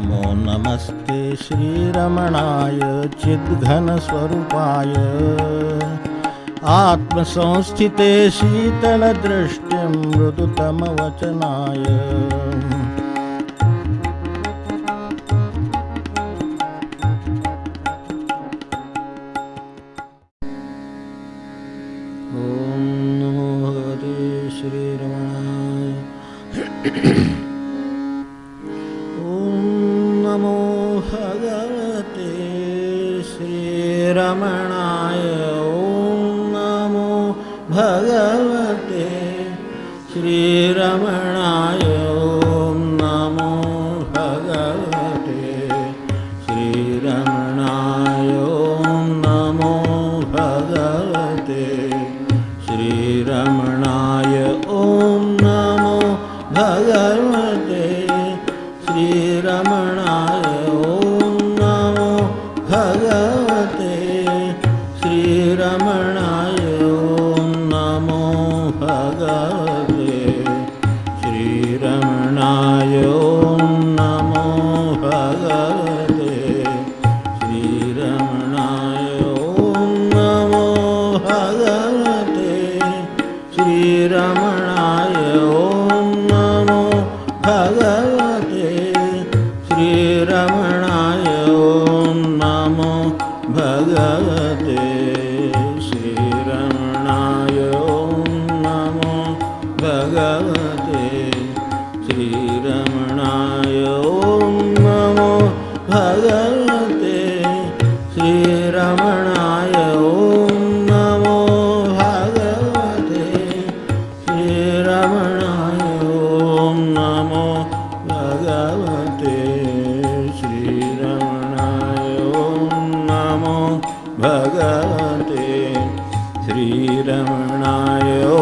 नमो नमस्ते श्रीरमणाय चिद्घनस्वरूपाय आत्मसंस्थिते शीतलदृष्टिं मृदुतमवचनाय ॐ नमो भगवते श्रीरमणाय नमो भगवते श्रीरमणाय ॐ नमो भगवते श्रीरमणाय ॐ नमो भगवते श्रीरमणाय ॐ नमो भगवते श्रीरमणाय ॐ नमो भगवते श्रीरमणाय ॐ नमो भगवते श्रीरमणाय ॐ नमो भगवते श्रीरमणाय ॐ नमो भगवते श्रीरमणाय ॐ नमो भगवते श्रीरमणाय ॐ नमो भगवते श्रीरमणाय ॐ नमो भगवते श्रीरमणाय ॐ नमो भगवते श्रीरमणाय ॐ नमो भगवते श्रीरमणाय ॐ नमो भगवते श्रीरमणाय ॐ नमो भगवते श्रीरमणाय ॐ नमो भगवते श्रीरमणाय ॐ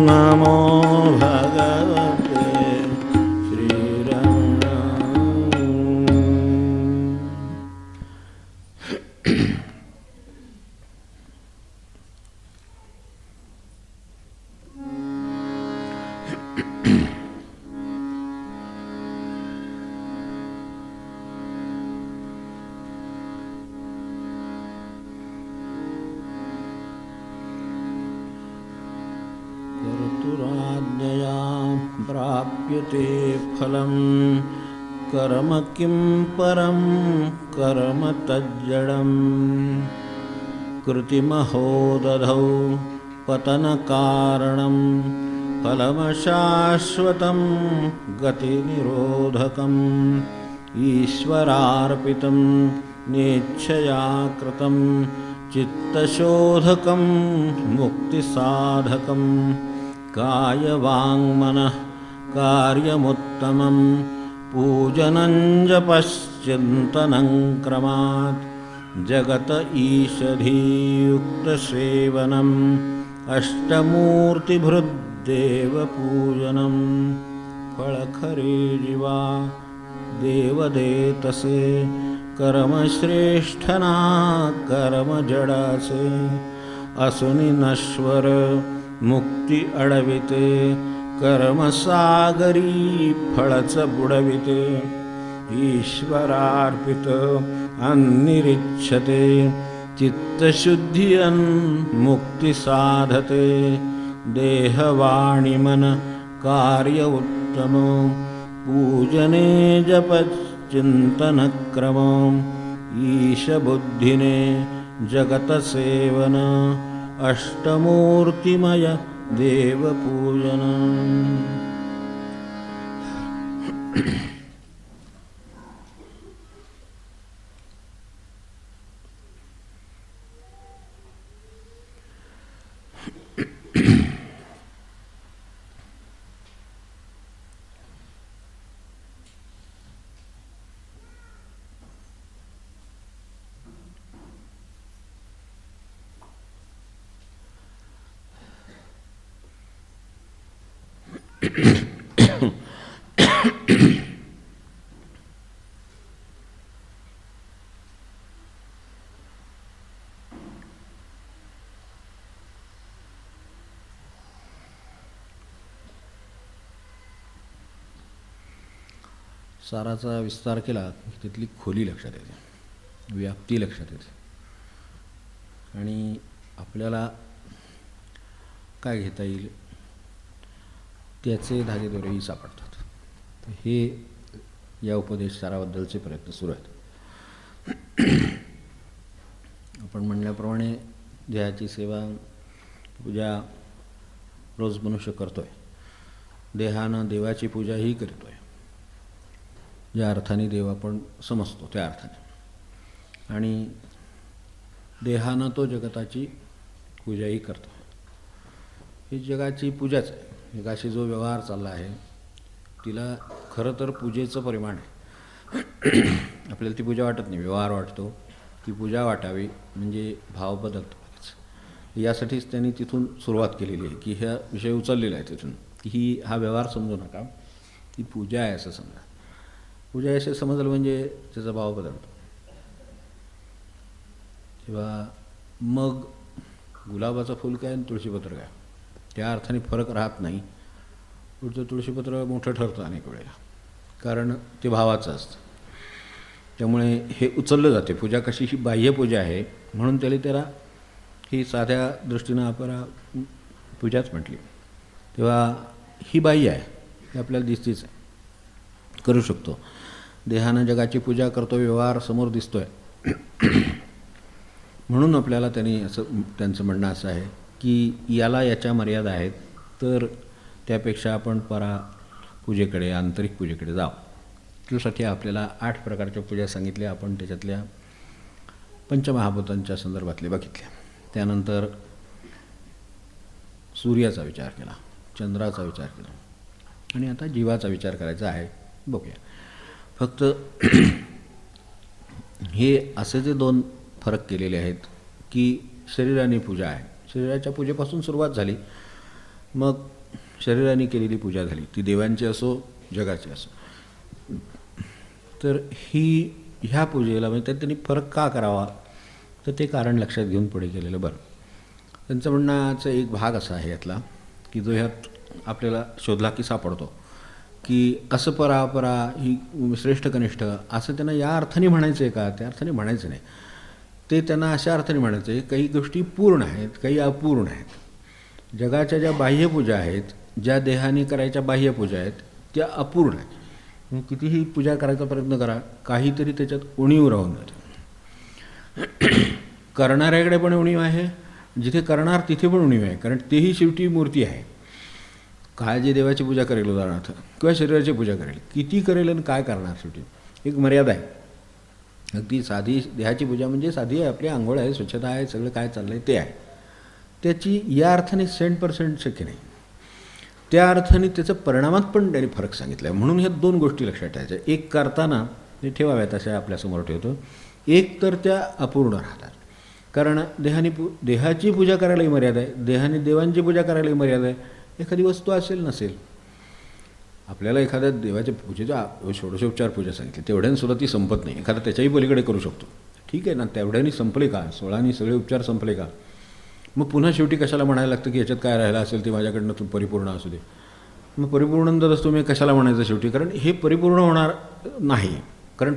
नमो भगवते श्रीरमणाय कर्तुराज्ञया प्राप्यते फलं कर्म किं परं कर्म तज्जडं कृतिमहोदधौ पतनकारणं फलमशाश्वतं गतिनिरोधकम् ईश्वरार्पितं नेच्छया कृतं चित्तशोधकं मुक्तिसाधकं कायवाङ्मनः कार्यमुत्तमं पूजनं जपश्चिन्तनं क्रमात् जगत ईषधीयुक्तसेवनम् अष्टमूर्तिभृद्देवपूजनं फलखरे जीवा देवदेतसे कर्मश्रेष्ठना कर्म जडासे असुनि नश्वर मुक्ती अडविते कर्मसागरी फळच बुडविते ईश्वरार्पित अन्निरिच्छते चित्तशुद्धि मुक्ति साधते देहवाणिमन कार्य उत्तम पूजने जपचिन्तनक्रम ईशबुद्धिने जगतसेवन अष्टमूर्तिमय देवपूजन साराचा विस्तार केला की तिथली खोली लक्षात येते, व्याप्ती लक्षात येते आणि आपल्याला काय घेता येईल त्याचे धागेदोरेही सापडतात. हे या उपदेश साराबद्दलचे प्रयत्न सुरू आहेत. आपण म्हणल्याप्रमाणे देहाची सेवा पूजा रोज मनुष्य करतो आहे. देहानं देवाची पूजाही करतो आहे. ज्या अर्थाने देव आपण समजतो त्या अर्थाने, आणि देहानं तो जगताची पूजाही करतो. ही जगाची पूजाच आहे. जगाशी जो व्यवहार चालला आहे तिला खरं तर पूजेचं परिमाण आहे. आपल्याला ती पूजा वाटत नाही, व्यवहार वाटतो. ती पूजा वाटावी म्हणजे भाव बदलतो. यासाठीच त्यांनी तिथून सुरुवात केलेली आहे की ह्या विषय उचललेला आहे तिथून की ही हा व्यवहार समजू नका, ती पूजा आहे असं समजा. पूजा आहे असं समजलं म्हणजे त्याचा भाव बदलतो. तेव्हा मग गुलाबाचं फूल काय आणि तुळशीपत्र काय त्या अर्थाने फरक राहत नाही. पुढचं तुळशीपत्र मोठं ठरतं अनेक वेळेला, कारण ते भावाचं असतं. त्यामुळे हे उचललं जाते. पूजा कशी ही बाह्यपूजा आहे म्हणून त्याला ही साध्या दृष्टीनं आपण पूजाच म्हटली. तेव्हा ही बाह्य आहे, हे आपल्याला दिसतीच आहे, करू शकतो. देहानं जगाची पूजा करतो, व्यवहार समोर दिसतो आहे. म्हणून आपल्याला त्यांचं म्हणणं असं आहे की याला याच्या मर्यादा आहेत, तर त्यापेक्षा आपण पूजेकडे, आंतरिक पूजेकडे जावं. त्यासाठी आपल्याला 8 प्रकारच्या पूजा सांगितल्या. आपण त्याच्यातल्या पंचमहाभूतांच्या संदर्भातले बघितल्या. त्यानंतर सूर्याचा विचार केला, चंद्राचा विचार केला आणि आता जीवाचा विचार करायचा आहे. बघूया. फक्त हे असे जे 2 फरक केलेले आहेत की शरीराने पूजा आहे, शरीराच्या पूजेपासून सुरुवात झाली, मग शरीराने केलेली पूजा झाली, ती देवांची असो जगाची असो. तर ह्या पूजेला म्हणजे त्यांनी फरक का करावा, तर ते कारण लक्षात घेऊन पुढे केलेलं बरं. त्यांचं म्हणण्याचा एक भाग असा आहे यातला की जो ह्यात आपल्याला शोधला की सापडतो की असं परापरा ही श्रेष्ठ कनिष्ठ असं त्यांना या अर्थाने म्हणायचं आहे का, त्या अर्थाने म्हणायचं नाही. ते त्यांना अशा अर्थाने म्हणायचं आहे काही गोष्टी पूर्ण आहेत, काही अपूर्ण आहेत. जगाच्या ज्या बाह्यपूजा आहेत, ज्या देहाने करायच्या बाह्यपूजा आहेत, त्या अपूर्ण आहेत. कितीही पूजा करायचा प्रयत्न करा, काहीतरी त्याच्यात उणीव राहून जाते. करणाऱ्याकडे पण उणीव आहे, जिथे करणार तिथे पण उणीव आहे, कारण तेही शेवटी मूर्ती आहे. काय जे देवाची पूजा करेल उदाहरणार्थ किंवा शरीराची पूजा करेल, किती करेल आणि काय करणार, शेवटी एक मर्यादा आहे. अगदी साधी देहाची पूजा म्हणजे साधी आहे, आपली आंघोळ आहे, स्वच्छता आहे, सगळं काय चाललं आहे ते आहे. त्याची या अर्थाने 100% शक्य नाही. त्या अर्थाने त्याचं परिणामात पण त्यांनी फरक सांगितला आहे. म्हणून ह्या 2 गोष्टी लक्षात ठेवायच्या. एक करताना ते ठेवाव्यात अशा आपल्यासमोर ठेवतो. एक तर त्या अपूर्ण राहतात, कारण देहाची पूजा करायलाही मर्यादा आहे, देहाने देवांची पूजा करायलाही मर्यादा आहे. एखादी वस्तू असेल नसेल, आपल्याला एखाद्या देवाच्या पूजेचा षोडशोपचार पूजा सांगितली, तेवढ्याने सुद्धा ती संपत नाही. एखादा त्याच्याही पलीकडे करू शकतो, ठीक आहे ना, तेवढ्याने संपले का, 16नी सगळे उपचार संपले का, मग पुन्हा शेवटी कशाला म्हणायला लागतं की याच्यात काय राहिलं असेल ते माझ्याकडनं तू परिपूर्ण असू दे. मग परिपूर्ण असतो मी कशाला म्हणायचं शेवटी, कारण हे परिपूर्ण होणार नाही. कारण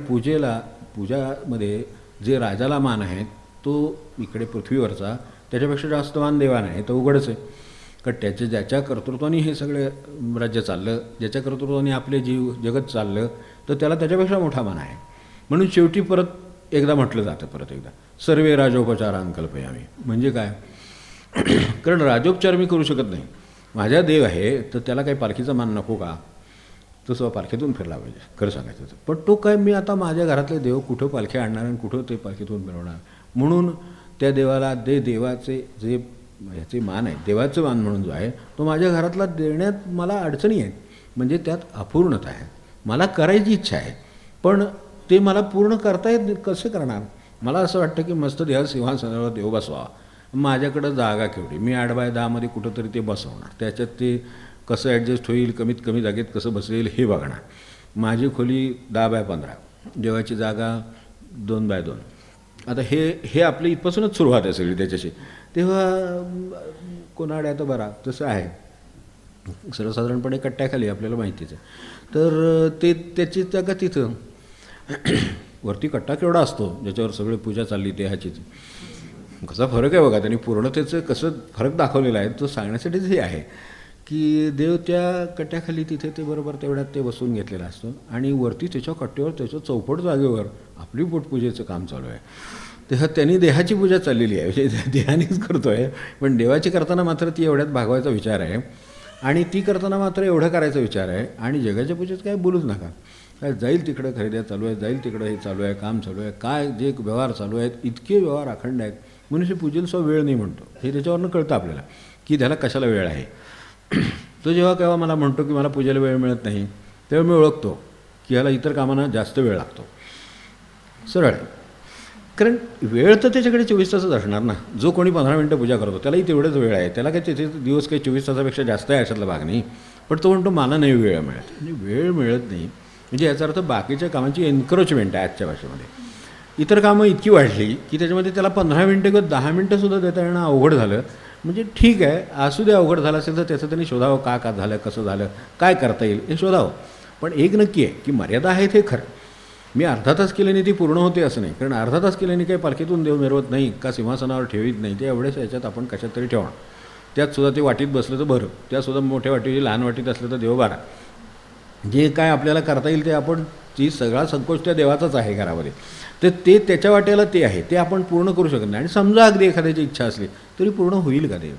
पूजामध्ये जे राजाला मान आहे तो इकडे पृथ्वीवरचा त्याच्यापेक्षा जास्त मान देवान आहे, तर उघडच आहे. कारण ज्याच्या कर्तृत्वाने हे सगळे राज्य चाललं, ज्याच्या कर्तृत्वाने आपले जगत चाललं, तर त्याला त्याच्यापेक्षा मोठा मान आहे. म्हणून शेवटी परत एकदा म्हटलं जातं, परत एकदा सर्वे राजोपचारान कल्पयामी. म्हणजे काय, कारण राजोपचार मी करू शकत नाही, माझ्या देव आहे, तर त्याला काही पालखीचा मान नको का, तसं पालखीतून फिरला पाहिजे खरं सांगायचं तर. पण तो काय, मी आता माझ्या घरातले देव कुठं पालखी आणणार आणि कुठं ते पालखीतून फिरवणार. म्हणून त्या देवाला देवाचे जे ह्याचे मान आहे, देवाचं मान म्हणून जो आहे तो माझ्या घरातला देण्यात मला अडचणी आहेत. म्हणजे त्यात अपूर्णता आहे. मला करायची इच्छा आहे, पण ते मला पूर्ण करता येत नाही. कसं करणार. मला असं वाटतं की मस्त देहा सिंहासनावर देव बसवा, माझ्याकडं जागा केवढी, मी 8x10 कुठंतरी ते बसवणार, त्याच्यात ते कसं ॲडजस्ट होईल, कमीत कमी जागेत कसं बसेल हे बघणार. माझी खोली 10x15, देवाची जागा 2x2. आता हे आपली इथपासूनच सुरुवात आहे सगळी त्याच्याशी. तेव्हा कोणाड्या तर बरा तसं आहे सर्वसाधारणपणे कट्ट्याखाली आपल्याला माहितीच आहे. तर ते त्याची जागा तिथं वरती कट्टा केवढा असतो ज्याच्यावर सगळी पूजा चालली देहाचीच. कसा फरक आहे बघा, त्यांनी पूर्णतेचं कसं फरक दाखवलेला आहे तो सांगण्यासाठीच हे आहे की देव त्या कट्ट्याखाली तिथे ते बरोबर तेवढ्यात ते बसवून घेतलेला असतो आणि वरती त्याच्या कट्ट्यावर त्याच्या चौपट जागेवर आपली पोटपूजेचं काम चालू आहे. तेव्हा त्यांनी देहाची पूजा चाललेली आहे, म्हणजे देहानेच करतो आहे, पण देवाची करताना मात्र ती एवढ्यात भागवायचा विचार आहे आणि ती करताना मात्र एवढं करायचा विचार आहे. आणि जगाच्या पूजेत काय बोलूच नका, काय जाईल तिकडं खरेद्या चालू आहेत, जाईल तिकडं हे चालू आहे, काम चालू आहे, काय जे व्यवहार चालू आहेत, इतके व्यवहार अखंड आहेत. मनुष्य पूजेला सुद्धा वेळ नाही म्हणतो, हे त्याच्यावरनं कळतं आपल्याला की त्याला कशाला वेळ आहे. तो जेव्हा केव्हा मला म्हणतो की मला पूजेला वेळ मिळत नाही, तेव्हा मी ओळखतो की ह्याला इतर कामांना जास्त वेळ लागतो. सरळ आहे, कारण वेळ तर त्याच्याकडे 24 तासच असणार ना. जो कोणी 15 मिनटं पूजा करतो त्यालाही तेवढंच वेळ आहे, त्याला काही त्याचे दिवस काही 24 तासापेक्षा जास्त आहे अशातला भाग नाही. पण तो म्हणतो मला नाही वेळ मिळत, म्हणजे वेळ मिळत नाही म्हणजे याचा अर्थ बाकीच्या कामांची एन्क्रोचमेंट आहे आजच्या भाषेमध्ये. इतर कामं इतकी वाढली की त्याच्यामध्ये त्याला 15 मिनटं किंवा 10 मिनटंसुद्धा देता येणं अवघड झालं. म्हणजे ठीक आहे, असू दे, अवघड झालं असेल तर त्याचं त्यांनी शोधावं, का झालं, कसं झालं, काय करता येईल हे शोधावं. पण एक नक्की आहे की मर्यादा आहेत हे खरं. मी अर्धा तास केल्याने ती पूर्ण होते असं नाही, कारण अर्धा तास केल्याने काही पालखीतून देव मिरवत नाही का सिंहासनावर ठेवीत नाही, ते एवढेच याच्यात आपण कशात तरी ठेवणं. त्यातसुद्धा ते वाटीत बसलं तर बरं, त्यातसुद्धा मोठ्या वाटीची लहान वाटीत असलं तर देव बारा. जे काय आपल्याला करता येईल ते आपण, ती सगळा संकोच त्या देवाचाच आहे घरामध्ये, तर ते त्याच्या वाट्याला ते आहे, ते आपण पूर्ण करू शकत नाही. आणि समजा अगदी एखाद्याची इच्छा असली तरी पूर्ण होईल का देव,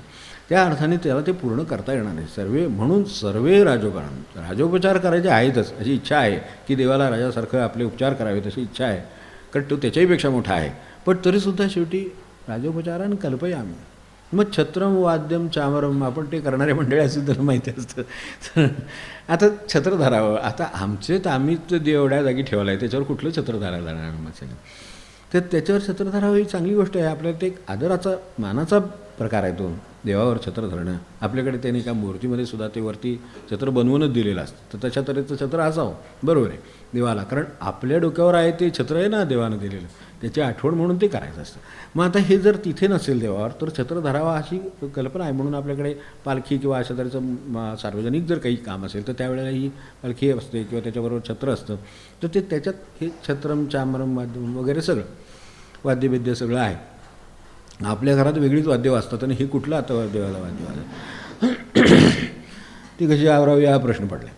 त्या अर्थाने त्याला ते पूर्ण करता येणार नाही. म्हणून सर्वे राजोपचार करायचे आहेतच, अशी इच्छा आहे की देवाला राजासारखं आपले उपचार करावे तशी इच्छा आहे, कारण तो त्याच्याहीपेक्षा मोठा आहे. पण तरीसुद्धा शेवटी राजोपचारानं कल्पयामी. मग छत्रम वाद्यम चामरम आपण ते करणारे मंडळी असेल तर माहिती असतं. आता छत्र धरावं, आता आमचेच आम्हीच एवढ्या जागी ठेवलं आहे, त्याच्यावर कुठलं छत्र धरायला जाणार आम्हाला, तर त्याच्यावर छत्र धरावं ही चांगली गोष्ट आहे. आपल्याला ते एक आदराचा मानाचा प्रकार आहे तो, देवावर छत्र धरणं. आपल्याकडे त्याने एका मूर्तीमध्ये सुद्धा ते वरती छत्र बनवूनच दिलेलं असतं, तर तशा तऱ्हेचं छत्र असावं, बरोबर आहे देवाला, कारण आपल्या डोक्यावर आहे ते छत्र आहे ना देवानं दिलेलं, त्याची आठवण म्हणून ते करायचं असतं. मग आता हे जर तिथे नसेल देवावर तर छत्र धरावा अशी कल्पना आहे. म्हणून आपल्याकडे पालखी किंवा अशा तऱ्हेचं सार्वजनिक जर काही काम असेल तर त्यावेळेला ही पालखी असते किंवा त्याच्याबरोबर छत्र असतं, तर ते त्याच्यात हे छत्रम चामरम वाद्यम वगैरे सगळं वाद्यविद्य सगळं आहे. आपल्या घरात वेगळीच वाद्य वाजतात आणि हे कुठलं आता देवाला वाद्य वाजत ती कशी आवरावी हा प्रश्न पडला.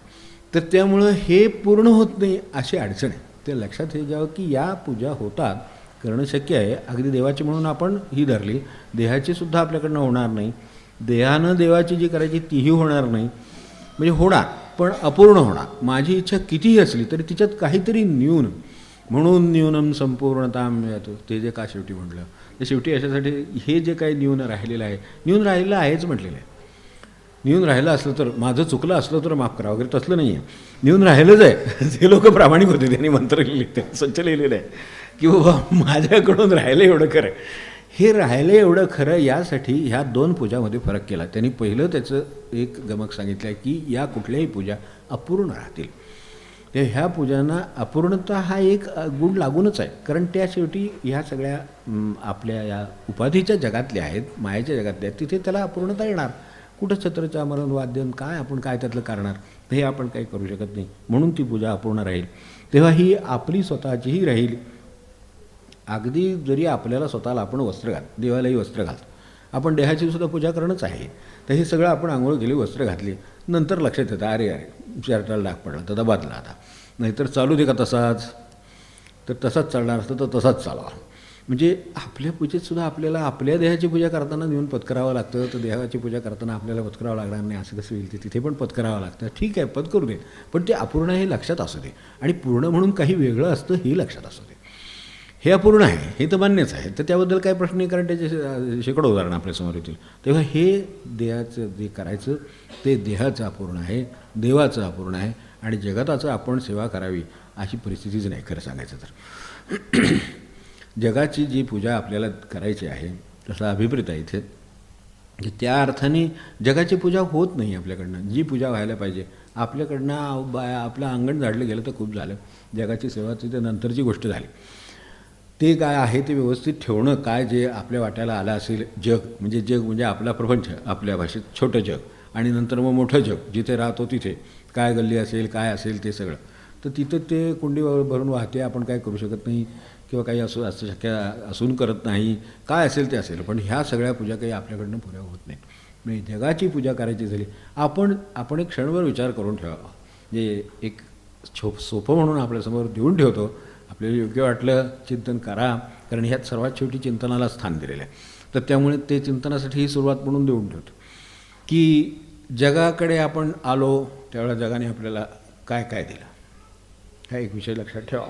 तर त्यामुळं हे पूर्ण होत नाही अशी अडचण आहे. ते लक्षात हे घ्यावं की या पूजा होतात, करणं शक्य आहे. अगदी देवाची म्हणून आपण ही धरली, देहाची सुद्धा आपल्याकडनं होणार नाही, देहानं देवाची जी करायची तीही होणार नाही, म्हणजे होणार पण अपूर्ण होणार. माझी इच्छा कितीही असली तरी तिच्यात काहीतरी न्यून, म्हणून न्यूनम संपूर्णता मिळतो, ते जे का शेवटी म्हटलं ते शेवटी अशासाठी हे जे काही न्यून राहिलेलं आहे, न्यून राहिलेलं आहेच म्हटलेलं आहे. न्यून राहिलं असलं तर, माझं चुकलं असलं तर माफ करा वगैरे तसलं नाही आहे, न्यून राहिलंच आहे. जे लोक प्रामाणिक होते त्यांनी मंत्र लिहिले, संच लिहिलेलं आहे की बाबा माझ्याकडून राहिलं एवढं खरं. हे राहिलं एवढं खरं यासाठी ह्या 2 पूजामध्ये फरक केला त्यांनी. पहिलं त्याचं एक गमक सांगितलं आहे की या कुठल्याही पूजा अपूर्ण राहतील. ते ह्या पूजांना अपूर्णता हा एक गुण लागूनच आहे, कारण त्या शेवटी ह्या सगळ्या आपल्या या उपाधीच्या जगातल्या आहेत, मायाच्या जगातल्या आहेत, तिथे त्याला अपूर्णता येणार. कुठं छत्रच्या मरण वाद्यन काय आपण काय त्यातलं करणार, हे आपण काही करू शकत नाही, म्हणून ती पूजा अपूर्ण राहील. तेव्हा ही आपली स्वतःचीही राहील. अगदी जरी आपल्याला स्वतःला आपण वस्त्र देवालाही वस्त्र घालतो, आपण देहाची सुद्धा पूजा करणंच आहे, तर हे सगळं आपण आंघोळ केली, वस्त्र घातली, नंतर लक्षात येतं अरे शर्टाला डाग पडला तर बदला आता, नाहीतर चालू दे का तसाच, तर तसाच चालणार असतं तर तसाच चालावा. म्हणजे आपल्या पूजेतसुद्धा आपल्याला आपल्या देहाची पूजा करताना नेऊन पत्करावं लागतं, तर देहाची पूजा करताना आपल्याला पत्करावं लागणार नाही असं कसं होईल, ते तिथे पण पत्करावं लागतं. ठीक आहे पत्करू दे, पण ते अपूर्ण हे लक्षात असू दे, आणि पूर्ण म्हणून काही वेगळं असतं हे लक्षात असू दे. हे अपूर्ण आहे हे तर मान्यच आहे, तर त्याबद्दल काही प्रश्न नाही, कारण त्याचे शेकडो उदाहरणं आपल्यासमोर येतील. तेव्हा हे देहाचं जे करायचं ते देहाचं अपूर्ण आहे, देवाचं अपूर्ण आहे, आणि जगताचं आपण सेवा करावी अशी परिस्थितीच नाही खरं सांगायचं तर. जगाची जी पूजा आपल्याला करायची आहे तसा अभिप्रेत आहे इथे की त्या अर्थाने जगाची पूजा होत नाही आपल्याकडनं. जी पूजा व्हायला पाहिजे आपल्याकडनं आपलं अंगण झाडलं गेलं तर खूप झालं, जगाची सेवाची ते नंतरची गोष्ट झाली. ते काय आहे ते व्यवस्थित ठेवणं, काय जे आपल्या वाट्याला आलं असेल जग म्हणजे आपला प्रपंच, आपल्या भाषेत छोटं जग, आणि नंतर मग मोठं जग जिथे राहतो तिथे काय गल्ली असेल काय असेल ते सगळं. तर तिथं ते कुंडी भरून वाहते, आपण काय करू शकत नाही किंवा काही असं शक्य असून करत नाही, काय असेल ते असेल. पण ह्या सगळ्या पूजा काही आपल्याकडनं पुऱ्या होत नाहीत. म्हणजे जगाची पूजा करायची झाली, आपण एक क्षणभर विचार करून ठेवावा. म्हणजे एक सोपं म्हणून आपल्यासमोर देऊन ठेवतो, आपल्याला योग्य वाटलं चिंतन करा, कारण ह्यात सर्वात शेवटी चिंतनाला स्थान दिलेलं आहे. तर त्यामुळे ते चिंतनासाठी ही सुरुवात म्हणून देऊन ठेवतो की जगाकडे आपण आलो त्यावेळेला जगाने आपल्याला काय काय दिलं, हा एक विषय लक्षात ठेवा.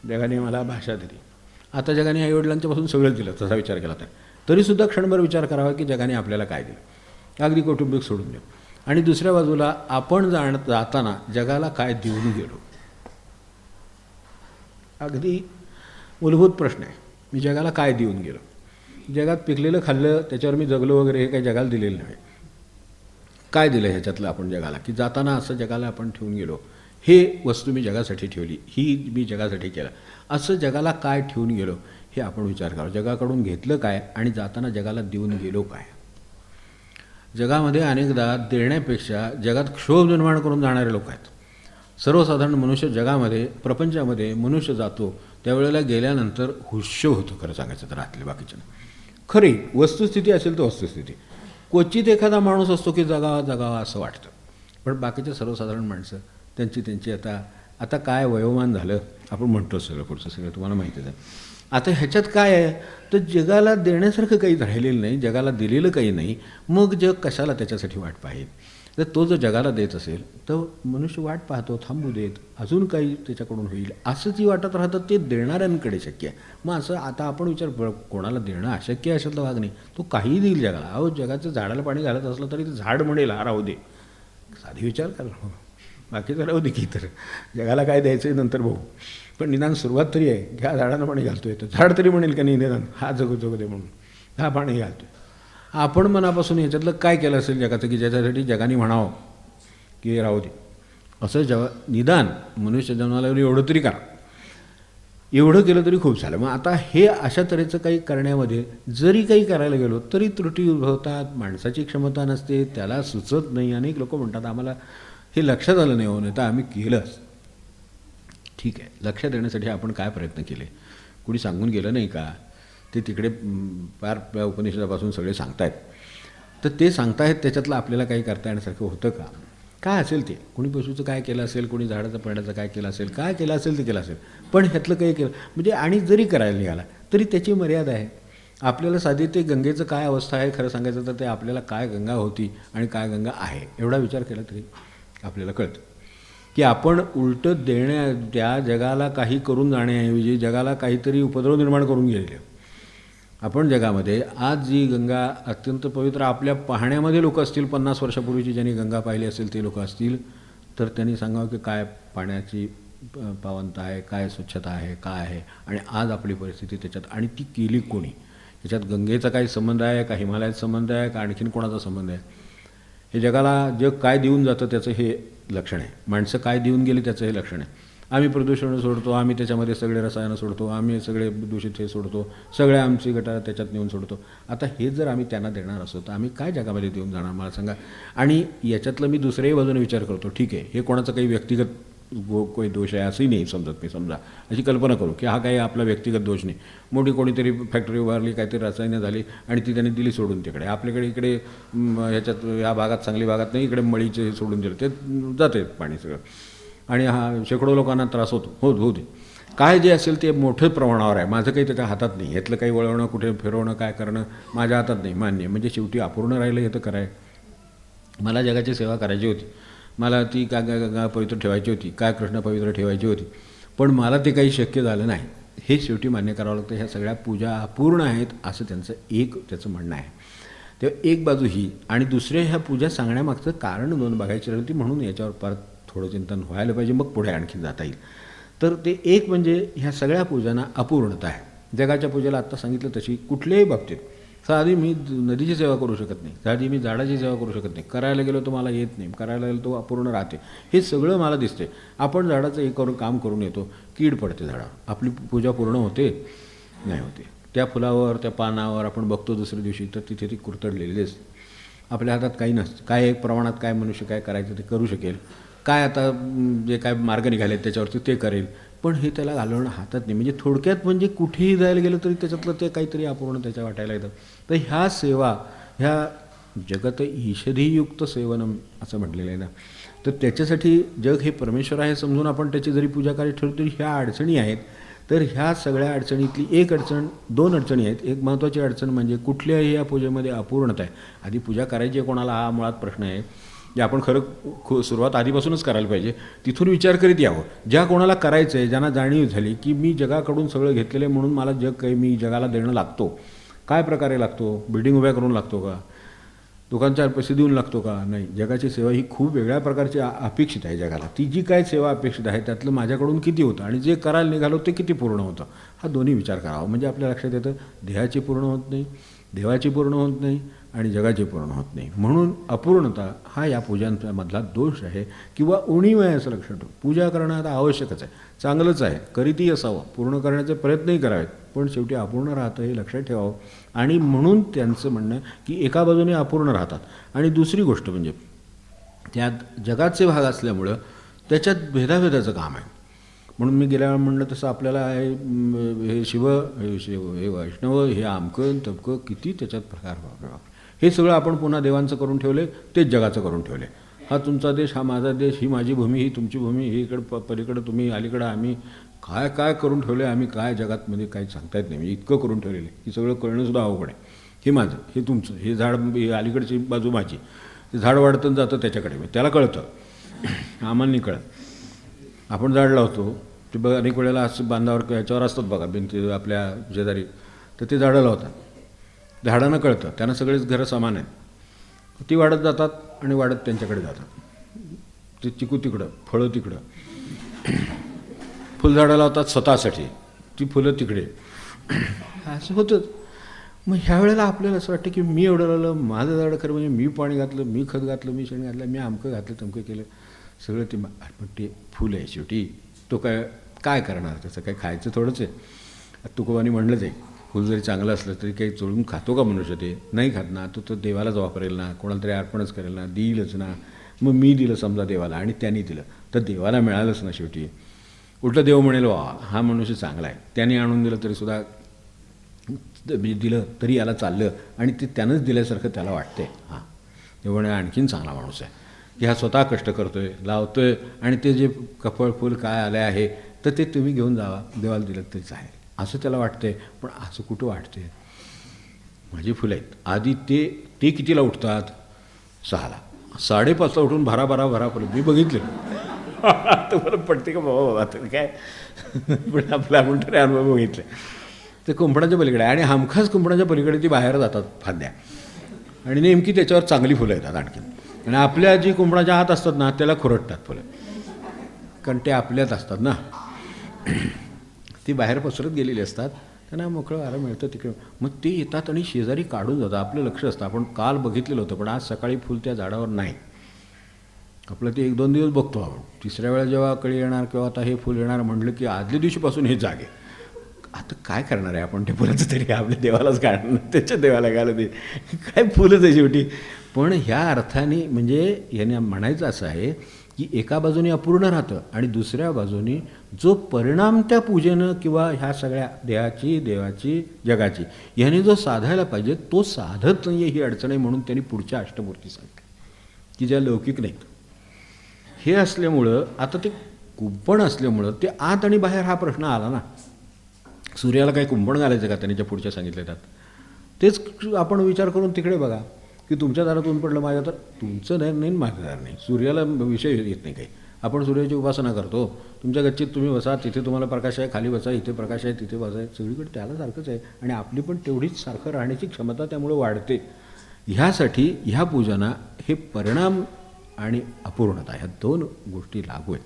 जगाने मला भाषा दिली, आता जगाने आईवडिलांच्यापासून सगळं दिलं तसा विचार केला तर तरीसुद्धा क्षणभर विचार करावा की जगाने आपल्याला काय दिलं, अगदी कौटुंबिक सोडून देऊ. आणि दुसऱ्या बाजूला आपण जाताना जगाला काय देऊन गेलो, अगदी मूलभूत प्रश्न आहे. मी जगाला काय देऊन गेलो, जगात पिकलेलं खाल्लं त्याच्यावर मी जगलो वगैरे हे काही जगाला दिलेलं नाही. काय दिलं ह्याच्यातलं आपण जगाला, की जाताना असं जगाला आपण ठेवून गेलो, हे वस्तू मी जगासाठी ठेवली, ही मी जगासाठी केलं, असं जगाला काय ठेवून गेलो हे आपण विचार करावं. जगाकडून घेतलं काय आणि जाताना जगाला देऊन गेलो काय. जगामध्ये अनेकदा देण्यापेक्षा जगात क्षोभ निर्माण करून जाणारे लोक आहेत. सर्वसाधारण मनुष्य जगामध्ये प्रपंचामध्ये मनुष्य जातो त्यावेळेला गेल्यानंतर हुश्य होतं, खरं सांगायचं तर आतले बाकीच्या. खरी वस्तुस्थिती असेल तर वस्तुस्थिती, क्वचित एखादा माणूस असतो की जगावा असं वाटतं, पण बाकीचे सर्वसाधारण माणसं त्यांची आता काय वयोमान झालं आपण म्हणतो, सगळं पुढचं सगळं तुम्हाला माहितीच आहे. आता ह्याच्यात काय आहे तर जगाला देण्यासारखं काही राहिलेलं नाही, जगाला दिलेलं काही नाही, मग जग कशाला त्याच्यासाठी वाट पाहिजे. तर तो जर जगाला देत असेल तर मनुष्य वाट पाहतो, थांबू देत, अजून काही त्याच्याकडून होईल असं जी वाटत राहतं ते देणाऱ्यांकडे शक्य आहे. मग असं आता आपण विचार कोणाला देणं अशक्य आहे अशातला भाग नाही, तो काहीही देईल जगाला. अहो जगाचं झाडाला पाणी घालत असलं तरी ते झाड म्हणेल हा राहू दे, साधी विचार करा, बाकीचं राहू दे की. तर जगाला काय द्यायचं आहे नंतर भाऊ, पण निदान सुरुवात तरी आहे, ह्या झाडाला पाणी घालतोय तर झाड तरी म्हणेल का नाही निदान हा जगू दे म्हणून, हा पाणी घालतोय. आपण मनापासून याच्यातलं काय केलं असेल जगाचं की ज्याच्यासाठी जगाने म्हणावं की राहू दे, असं निदान मनुष्य जन्माला एवढं तरी करा, एवढं केलं तरी खूप झालं. मग आता हे अशा तऱ्हेचं काही करण्यामध्ये जरी काही करायला गेलो तरी त्रुटी उद्भवतात, माणसाची क्षमता नसते, त्याला सुचत नाही. अनेक लोक म्हणतात आम्हाला हे लक्षात आलं नाही, हो नाही तर आम्ही केलंच. ठीक आहे, लक्षात येण्यासाठी आपण काय प्रयत्न केले, कुणी सांगून गेलं नाही का, ते तिकडे फार उपनिषदापासून सगळे सांगतायत, तर ते सांगतायत त्याच्यातलं आपल्याला काही करता येण्यासारखं होतं का, काय असेल ते, कुणी पशुचं काय केलं असेल, कुणी झाडाचं पाण्याचं काय केलं असेल, काय केलं असेल ते केलं असेल, पण ह्यातलं काही केलं म्हणजे, आणि जरी करायला निघाला तरी त्याची मर्यादा आहे. आपल्याला साधी ते गंगेचं काय अवस्था आहे खरं सांगायचं तर ते आपल्याला काय गंगा होती आणि काय गंगा आहे एवढा विचार केला तरी आपल्याला कळतं की आपण उलटं त्या जगाला काही करून जाण्याऐवजी जगाला काहीतरी उपद्रव निर्माण करून गेलेले. आपण जगामध्ये आज जी गंगा अत्यंत पवित्र आपल्या पाहण्यामध्ये लोक असतील 50 वर्षापूर्वीची ज्यांनी गंगा पाहिली असेल ते लोक असतील तर त्यांनी सांगावं की काय पाण्याची पावनता आहे, काय स्वच्छता आहे, काय आहे, आणि आज आपली परिस्थिती त्याच्यात, आणि ती केली कोणी, त्याच्यात गंगेचा काही संबंध आहे का, हिमालयाचा संबंध आहे का, आणखीन कोणाचा संबंध आहे. हे जगाला जग काय देऊन जातं त्याचं हे लक्षण आहे, माणसं काय देऊन गेली त्याचं हे लक्षण आहे. आम्ही प्रदूषण सोडतो, आम्ही त्याच्यामध्ये सगळे रसायनं सोडतो, आम्ही सगळे दूषित हे सोडतो, सगळे आमची गटार त्याच्यात नेऊन सोडतो. आता हे जर आम्ही त्यांना देणार असतो तर आम्ही काय जगामध्ये देऊन जाणार मला सांगा. आणि याच्यातलं मी दुसऱ्याही बाजूने विचार करतो, ठीक आहे हे कोणाचं काही व्यक्तिगत काही दोष आहे असंही नाही समजत, मी समजा अशी कल्पना करू की हा काही आपला व्यक्तिगत दोष नाही, मोठी कोणीतरी फॅक्टरी उभारली, काहीतरी रसायनं झाली आणि ती त्यांनी दिली सोडून तिकडे, आपल्याकडे इकडे ह्याच्यात ह्या भागात चांगली भागात नाही, इकडे मळीचे सोडून दिलं ते जाते पाणी सगळं, आणि हा शेकडो लोकांना त्रास होऊ दे. काय जे असेल ते मोठं प्रमाणावर आहे, माझं काही त्याच्या हातात नाही, यातलं काही वळवणं कुठे फिरवणं काय करणं माझ्या हातात नाही, मान्य. म्हणजे शेवटी अपूर्ण राहिलं हे तर कराय, मला जगाची सेवा करायची होती, मला ती का गंगा पवित्र ठेवायची होती, काय कृष्ण पवित्र ठेवायची होती, पण मला ते काही शक्य झालं नाही, हे शेवटी मान्य करावं लागतं. ह्या सगळ्या पूजा अपूर्ण आहेत असं त्याचं म्हणणं आहे. तेव्हा एक बाजू ही, आणि दुसऱ्या ह्या पूजा सांगण्यामागचं कारण दोन बघायची राहिली, म्हणून याच्यावर परत थोडं चिंतन व्हायला पाहिजे, मग पुढे आणखी जाता येईल. तर ते एक म्हणजे ह्या सगळ्या पूजांना अपूर्णता आहे. जगाच्या पूजेला आत्ता सांगितलं तशी कुठल्याही बाबतीत, साधी मी नदीची सेवा करू शकत नाही, साधी मी झाडाची सेवा करू शकत नाही, करायला गेलो तो मला येत नाही, करायला गेलो तो अपूर्ण राहते, हे सगळं मला दिसते. आपण झाडाचं एक काम करून येतो, कीड पडते झाडावर, आपली पूजा पूर्ण होते नाही होते. त्या फुलावर त्या पानावर आपण बघतो दुसऱ्या दिवशी तर तिथे ती कुरतडलेली असते. आपल्या हातात काही नसतं. काय एक प्रमाणात काय मनुष्य काय करायचं ते करू शकेल, काय आता जे काय मार्ग निघाले त्याच्यावरती ते करेल, पण हे त्याला घालवणं हातात नाही. म्हणजे थोडक्यात म्हणजे कुठेही जायला गेलं तरी त्याच्यातलं ते काहीतरी अपूर्ण त्याच्या वाटायला येतं. तर ह्या सेवा ह्या जगत ईषधीयुक्त सेवनम असं म्हटलेलं आहे ना, तर त्याच्यासाठी जग हे परमेश्वर आहे समजून आपण त्याची जरी पूजा करायची ठरवतो तरी ह्या अडचणी आहेत. तर ह्या सगळ्या अडचणीतली एक अडचण, दोन अडचणी आहेत. एक महत्त्वाची अडचण म्हणजे कुठल्याही या पूजेमध्ये अपूर्णता आहे. आधी पूजा करायची आहे कोणाला हा मुळात प्रश्न आहे. जे आपण खरं सुरुवात आधीपासूनच करायला पाहिजे. तिथून विचार करीत यावं. ज्या कोणाला करायचं आहे, ज्यांना जाणीव झाली की मी जगाकडून सगळं घेतलेलं आहे म्हणून मला जग काही मी जगाला देणं लागतो. काय प्रकारे लागतो? बिल्डिंग उभ्या करून लागतो का? दुकानच्या पैसे देऊन लागतो का? नाही. जगाची सेवा ही खूप वेगळ्या प्रकारची अपेक्षित आहे जगाला. ती जी काय सेवा अपेक्षित आहे त्यातलं माझ्याकडून किती होतं आणि जे करायला निघालो ते किती पूर्ण होतं, हा दोन्ही विचार करावा. म्हणजे आपल्या लक्षात येतं देहाची पूर्ण होत नाही, देवाची पूर्ण होत नाही आणि जगाची पूर्ण होत नाही. म्हणून अपूर्णता हा या पूजांमधला दोष आहे किंवा उणीव आहे असं लक्षात ठेवू. पूजा करणं आता आवश्यकच आहे, चांगलंच आहे, करीतही असावं, पूर्ण करण्याचे प्रयत्नही करावेत, पण शेवटी अपूर्ण राहतं हे लक्षात ठेवावं. आणि म्हणून त्यांचं म्हणणं की एका बाजूने अपूर्ण राहतात आणि दुसरी गोष्ट म्हणजे त्यात जगाचे भाग असल्यामुळं त्याच्यात भेदाभेदाचं काम आहे. म्हणून मी गेल्या वेळा म्हणलं तसं आपल्याला हे शिव हे वैष्णव हे आमकं तमकं किती त्याच्यात प्रकार हे सगळं आपण पुन्हा देवांचं करून ठेवले, तेच जगाचं करून ठेवले. हा तुमचा देश, हा माझा देश, ही माझी भूमी, ही तुमची भूमी, ही इकडं पलीकडं तुम्ही, अलीकडं आम्ही, काय काय करून ठेवले आम्ही, काय जगात मध्ये काही सांगता येत नाही. म्हणजे इतकं करून ठेवलेलं आहे की सगळं कळणंसुद्धा अवघड आहे. हे माझं, हे तुमचं, हे झाड, हे अलीकडची बाजू माझी, ते झाड वाढतं जातं त्याच्याकडे, त्याला कळतं, आम्हाला नाही कळत. आपण झाड लावतो ते बघा, अनेक वेळेला असं बांधावर याच्यावर असतात बघा भिंती आपल्या शेजारी, तर ते झाडं लावतात. झाडांना कळतं, त्यांना सगळेच घरं समान आहेत. ती वाढत जातात आणि वाढत त्यांच्याकडे जातात. ते चिकू तिकडं, फळं तिकडं, फुलझाडं लावतात स्वतःसाठी, ती फुलं तिकडे, असं होतं. मग ह्या वेळेला आपल्याला असं वाटतं की मी एवढं लावलं, माझं झाडं खरं म्हणजे मी पाणी घातलं, मी खत घातलं, मी शेण घातलं, मी अमकं घातलं तमकं केलं सगळं. ते पण ते फुल आहे शेवटी, तो काय करणार, त्याचं काय खायचं थोडंच आहे. तुकोबांनी म्हणलंच आहे, फुल जरी चांगलं असलं तरी काही चोळून खातो का मनुष्य? ते नाही खात ना, तो देवालाच वापरेल ना, कोणाला तरी अर्पणच करेल ना, देईलच ना. मग मी दिलं समजा देवाला आणि त्यांनी दिलं तर देवाला मिळालंच ना शेवटी. उलटं देव म्हणेल वा हा मनुष्य चांगला आहे, त्याने आणून दिलं तरीसुद्धा दिलं तरी याला चाललं आणि ते त्यानंच दिल्यासारखं त्याला वाटते. हां, देव म्हणे आणखीन चांगला माणूस आहे की हा स्वतः कष्ट करतो आहे, लावतो आहे आणि ते जे कफळ फूल काय आलं आहे तर ते तुम्ही घेऊन जावा, देवाला दिलं तरीच आहे असं त्याला वाटते. पण असं कुठं वाटते? माझी फुलं आहेत. आधी ते कितीला उठतात? 6ला, 5:30ला उठून भरा फुलं मी बघितले. तुम्हाला पडते का बाबा आता काय? पण आपला आपण तरी अनुभव बघितले. ते कुंपणाच्या पलीकडे आणि हमखास कुंपणाच्या पलीकडे ती बाहेर जातात फांद्या आणि नेमकी त्याच्यावर चांगली फुलं येतात आणखी. आणि आपल्या जी कुंपणाच्या आत असतात ना त्याला खुरटतात फुलं, कारण ते आपल्यात असतात ना, ती बाहेर पसरत गेलेली असतात, त्यांना मोकळं वारं मिळतं तिकडे. मग ते येतात आणि शेजारी काढून जातात. आपलं लक्ष असतं, आपण काल बघितलेलं होतं पण आज सकाळी फुल त्या झाडावर नाही. आपलं ते 1-2 दिवस बघतो आपण. तिसऱ्या वेळा जेव्हा कळी येणार किंवा आता हे फुल येणार म्हटलं की आदल्या दिवशीपासून हे जागे. आता काय करणार आहे आपण? ते फुलाचं तरी आपल्या देवालाच काढणार, त्याच्या देवाला घालत ते काय फुलंच आहे शेवटी. पण ह्या अर्थाने म्हणजे याने म्हणायचं असं आहे की एका बाजूने अपूर्ण राहतं आणि दुसऱ्या बाजूने जो परिणाम त्या पूजेनं किंवा ह्या सगळ्या देहाची, देवाची, जगाची ह्याने जो साधायला पाहिजे तो साधत नाही आहे, ही अडचण आहे. म्हणून त्यांनी पुढच्या अष्टमूर्ती सांगितल्या की ज्या लौकिक नाहीत. हे असल्यामुळं आता ते कुंपण असल्यामुळं ते आत आणि बाहेर हा प्रश्न आला ना. सूर्याला काही कुंपण घालायचं का त्यांनी ज्या पुढच्या सांगितले त्यात? तेच आपण विचार करून तिकडे बघा की तुमच्या दारात ऊन पडलं, माझ्या तर तुमचं दार नाही, माझं दार नाही. सूर्याला विषय येत नाही काही. आपण सूर्याची उपासना करतो. तुमच्या गच्चीत तुम्ही बसा, तिथे तुम्हाला प्रकाश आहे, खाली बसा, इथे प्रकाश आहे, तिथे बसा, सगळीकडे त्याला सारखंच आहे आणि आपली पण तेवढीच सारखं राहण्याची क्षमता त्यामुळे वाढते. ह्यासाठी ह्या पूजना हे परिणाम आणि अपूर्णता ह्या 2 गोष्टी लागू आहेत.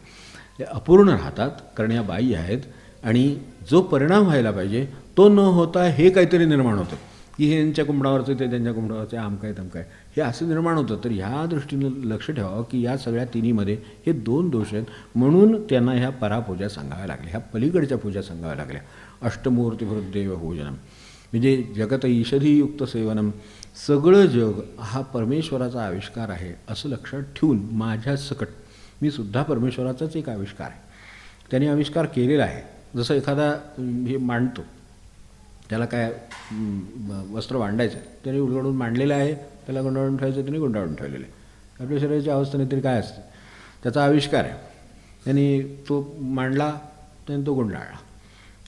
हे अपूर्ण राहतात कारण या बाह्य आहेत आणि जो परिणाम व्हायला पाहिजे तो न होता हे काहीतरी निर्माण होतं की हे यांच्या कुंपणावरचं, ते त्यांच्या कुंपणावरचं, आमकाय तमकाय, हे असं निर्माण होतं. तर ह्या दृष्टीनं लक्ष ठेवावं की या सगळ्या तिन्हीमध्ये हे 2 दोष आहेत. म्हणून त्यांना ह्या परापूजा सांगाव्या लागल्या, ह्या पलीकडच्या पूजा सांगाव्या लागल्या. अष्टमूर्ती भृदेव पूजनम. म्हणजे जगत ईषधी युक्त सेवनम, सगळं जग हा परमेश्वराचा आविष्कार आहे असं लक्षात ठेवून माझ्या सकट मी सुद्धा परमेश्वराचाच एक आविष्कार आहे. त्याने आविष्कार केलेला आहे. जसं एखादा हे मांडतो, त्याला काय वस्त्र मांडायचं आहे, त्याने उलगडून मांडलेलं आहे, त्याला गुंडाळून ठेवायचं, त्याने गुंडाळून ठेवलेलं आहे. आपल्या शरीराची अवस्था तरी काय असते, त्याचा आविष्कार आहे. त्यांनी तो मांडला, त्याने तो गुंडाळला.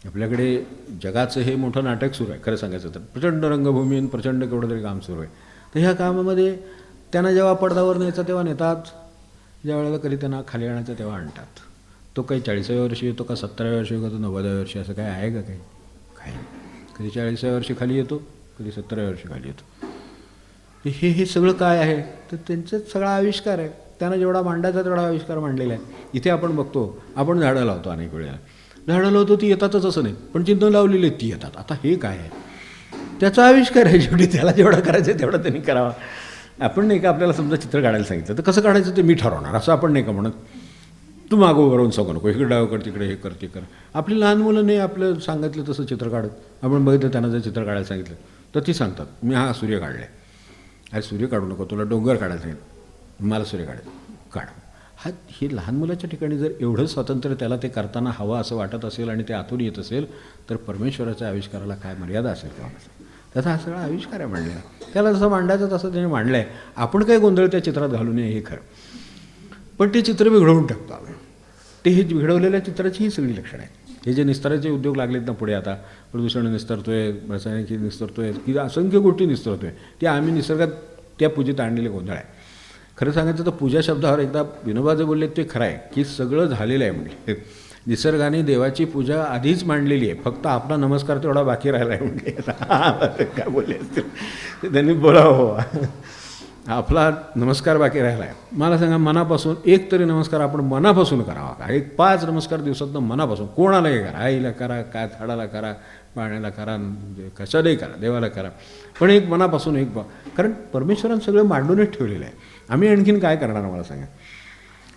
आपल्याकडे जगाचं हे मोठं नाटक सुरू आहे खरं सांगायचं तर. प्रचंड रंगभूमी आणि प्रचंड केवढं तरी काम सुरू आहे. तर ह्या कामामध्ये त्यांना जेव्हा पडद्यावर न्यायचा तेव्हा नेतात, ज्या वेळेला कधी त्यांना खाली आणायचं तेव्हा आणतात. तो काही 40व्या वर्षी येतो का 70व्या वर्षी येतो, 90व्या वर्षी, असं काय आहे का काही? काही. कधी 40व्या वर्षी खाली येतो, कधी 70व्या वर्षी खाली येतो. हे सगळं काय आहे तर त्यांचाच सगळा आविष्कार आहे. त्यांना जेवढा मांडायचा तेवढा आविष्कार मांडलेला आहे. इथे आपण बघतो, आपण झाडं लावतो, अनेक वेळेला झाडं लावतो ती येतातच असं नाही, पण चिन्ह लावलेली ती येतात. आता हे काय आहे? त्याचा आविष्कार आहे. शेवटी त्याला जेवढा करायचं आहे तेवढा त्यांनी करावा. आपण नाही का, आपल्याला समजा चित्र काढायला सांगितलं तर कसं काढायचं ते मी ठरवणार, असं आपण नाही का म्हणत. तू मागं उभं राहून सांगू नको, इकडे डाव कर, तिकडे हे कर, ते कर. आपली लहान मुलं नाही आपलं सांगितलं तसं चित्र काढत. आपण बघितलं त्यांना जर चित्र काढायला सांगितलं तर ती सांगतात, मी हा सूर्य काढला आहे. अरे सूर्य काढू नको, तुला डोंगर काढायला सांगितलं, मला सूर्य काढायचं, काढ. हा हे लहान मुलाच्या ठिकाणी जर एवढं स्वातंत्र्य त्याला ते करताना हवं असं वाटत असेल आणि ते आतून येत असेल तर परमेश्वराच्या आविष्काराला काय मर्यादा असेल का? त्याचा हा सगळा आविष्कार आहे मांडलेला. त्याला जसं मांडायचं तसं त्याने मांडलं आहे. आपण काही गोंधळ त्या चित्रात घालू नये हे खरं, पण ते चित्र बिघडवून टाकतो आपण. ते हे बिघडवलेल्या चित्राची ही सगळी लक्षणं आहेत. हे जे निस्ताराचे उद्योग लागलेत ना पुढे, आता प्रदूषण निस्तरतोय, रासायनिक निस्तरतोय, की असंख्य गोष्टी निस्तरतोय, ते आम्ही निसर्गात त्या पूजेत आणलेले गोंधळ आहे. खरं सांगायचं तर पूजा शब्दावर एकदा विनोबा जे बोलले ते खरं आहे की सगळं झालेलं आहे. म्हणजे निसर्गाने देवाची पूजा आधीच मांडलेली आहे, फक्त आपला नमस्कार तेवढा बाकी राहिला आहे. म्हणजे काय बोलले असतील त्यांनी बोलावं, आपला नमस्कार बाकी राहिला आहे. मला सांगा, मनापासून एक तरी नमस्कार आपण मनापासून करावा का? एक 5 नमस्कार दिवसातनं मनापासून कोणालाही करा, आईला करा, काय झाडाला करा, पाण्याला करा, कशालाही करा, देवाला करा, पण एक मनापासून एक. कारण परमेश्वरानं सगळं मांडूनच ठेवलेलं आहे. आम्ही आणखीन काय करणार मला सांगा?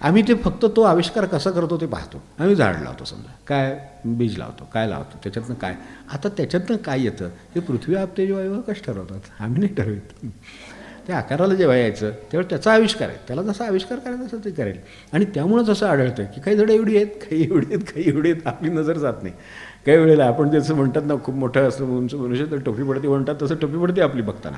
आम्ही ते फक्त तो आविष्कार कसा करतो ते पाहतो. आम्ही झाड लावतो, समजा काय बीज लावतो, काय लावतो, त्याच्यातनं काय, आता त्याच्यातनं काय येतं हे पृथ्वी आपते वायू कसे ठरवतात? आम्ही नाही ठरवत. त्या आकाराला जेव्हा यायचं तेव्हा त्याचा आविष्कार आहे, त्याला जसा आविष्कार करायचा असं ते करेल. आणि त्यामुळंच असं आढळतं की काही झाडं एवढी आहेत, काही एवढी आहेत, काही एवढी आहेत, आपली नजर जात नाही. काही वेळेला आपण जसं म्हणतात ना, खूप मोठं असं उंच मनुष्य तर टोपी पडते म्हणतात, तसं टोपी पडते आपली बघताना.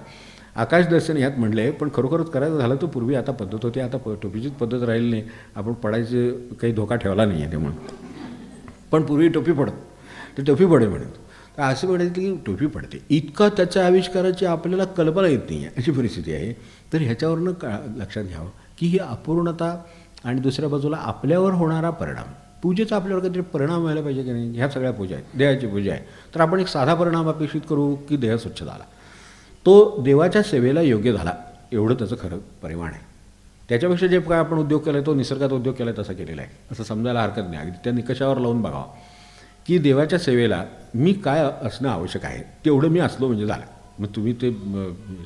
आकाशदर्शन ह्यात म्हणलं आहे, पण खरोखरच करायचं झालं तर पूर्वी आता पद्धत होती, आता टोपीचीच पद्धत राहिली नाही. आपण पडायचे काही धोका ठेवला नाही आहे त्यामुळे, पण पूर्वी टोपी पडत, ते टोपी पडे म्हणत. तर असं म्हणायचं की टोपी पडते, इतका त्याच्या आविष्काराची आपल्याला कल्पना येत नाही आहे अशी परिस्थिती आहे. तर ह्याच्यावरनं लक्षात घ्यावं की ही अपूर्णता आणि दुसऱ्या बाजूला आपल्यावर होणारा परिणाम. पूजेचा आपल्यावर काहीतरी परिणाम व्हायला पाहिजे की नाही? ह्या सगळ्या पूजा आहेत, देहाची पूजा आहे. तर आपण एक साधा परिणाम अपेक्षित करू की देह स्वच्छ झाला, तो देवाच्या सेवेला योग्य झाला, एवढं त्याचं खरं परिमाण आहे. त्याच्यापेक्षा जे काय आपण उद्योग केला आहे तो निसर्गात उद्योग केला आहे तसा केलेला आहे असं समजायला हरकत नाही. अगदी त्या निकषावर लावून बघावं की देवाच्या सेवेला मी काय असणं आवश्यक आहे तेवढं मी असलो म्हणजे झालं. मग तुम्ही ते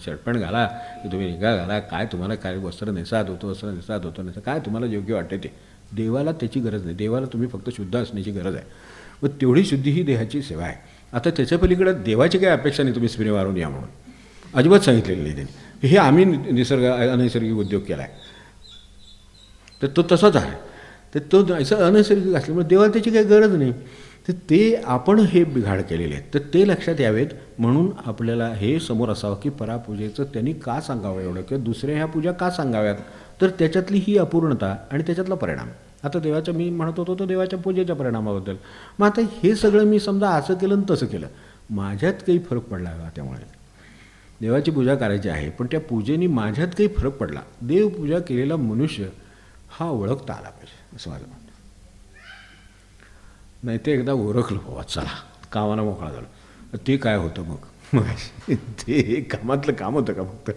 शर्टपॅन्ट घाला, की तुम्ही रिंगा घाला, काय तुम्हाला काय वस्त्र नेसाद होतो, वस्त्र नेसाद होतो नेसा, काय तुम्हाला योग्य वाटते ते. देवाला त्याची गरज नाही. देवाला तुम्ही फक्त शुद्ध असण्याची गरज आहे. मग तेवढी शुद्धी ही देहाची सेवा आहे. आता त्याच्या पलीकडे देवाची काही अपेक्षा नाही तुम्ही स्पिने मारून या म्हणून, अजिबात सांगितलेलं नाही त्यांनी. हे आम्ही अनैसर्गिक उद्योग केला आहे, तर तो तसाच आहे. तर तो असं अनैसर्गिक असल्यामुळे देवाला त्याची काही गरज नाही. तर ते आपण हे बिघाड केलेले आहेत, तर ते लक्षात यावेत म्हणून आपल्याला हे समोर असावं की परापूजेचं त्यांनी का सांगावं एवढं, किंवा दुसऱ्या ह्या पूजा का सांगाव्यात, तर त्याच्यातली ही अपूर्णता आणि त्याच्यातला परिणाम. आता देवाच्या मी म्हणत होतो तो देवाच्या पूजेच्या परिणामाबद्दल. मग आता हे सगळं मी समजा असं केलं आणि तसं केलं, माझ्यात काही फरक पडला का? त्यामुळे देवाची पूजा करायची आहे, पण त्या पूजेने माझ्यात काही फरक पडला, देवपूजा केलेला मनुष्य हा ओळखता आला पाहिजे असं माझं म्हणणं. नाही ते एकदा ओळखलं बाबा, चला कामाला मोकळा झालं, ते काय होतं मग ते कामातलं काम होतं का फक्त?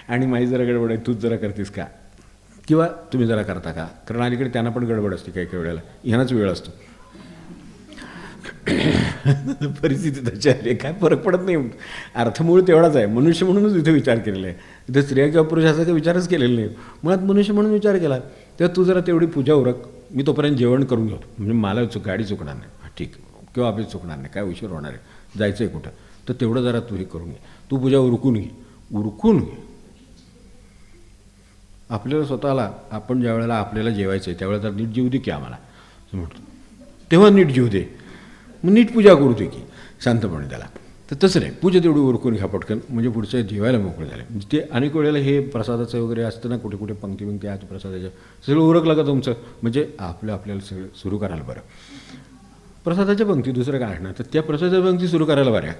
आणि माझी जरा गडबड आहे, तूच जरा करतेस का, किंवा तुम्ही जरा करता का? कारण अलीकडे त्यांना पण गडबड असते काही काही वेळेला, ह्यानाच वेळ असतो. परिस्थिती तशी आली, काय फरक पडत नाही. अर्थमूळ तेवढाच आहे, मनुष्य म्हणूनच इथे विचार केलेला आहे. इथे स्त्रिया किंवा पुरुष असा काही विचारच केलेला नाही, मुळात मनुष्य म्हणून विचार केला. तेव्हा तू जरा तेवढी पूजा उरक, मी तोपर्यंत जेवण करून घेतो, म्हणजे मला गाडी चुकणार नाही. ठीक, किंवा ऑफिस चुकणार नाही, काय उशीर होणार आहे, जायचं आहे कुठं, तर तेवढं जरा तू हे करून घे, तू पूजा उरकून घे, उरकून घे. आपल्याला स्वतःला आपण ज्या वेळेला आपल्याला जेवायचं आहे त्यावेळेला तर नीट जीव दे की आम्हाला म्हटलं, तेव्हा नीट जीव दे, मग नीट पूजा करू दे की शांतपणे त्याला. तर तसं नाही, पूजा तेवढी उरकून घ्या पटकन, म्हणजे पुढच्या जेवायला मोकळे झाले. म्हणजे ते अनेक वेळेला हे प्रसादाचं वगैरे असतं ना, कुठे कुठे पंक्ती आज प्रसादाच्या, सगळं उरकलं का तुमचं, म्हणजे आपल्याला सगळं सुरू करायला बरं. प्रसादाच्या पंक्ती दुसरं काय असणार, तर त्या प्रसादाच्या पंक्ती सुरू करायला बऱ्या,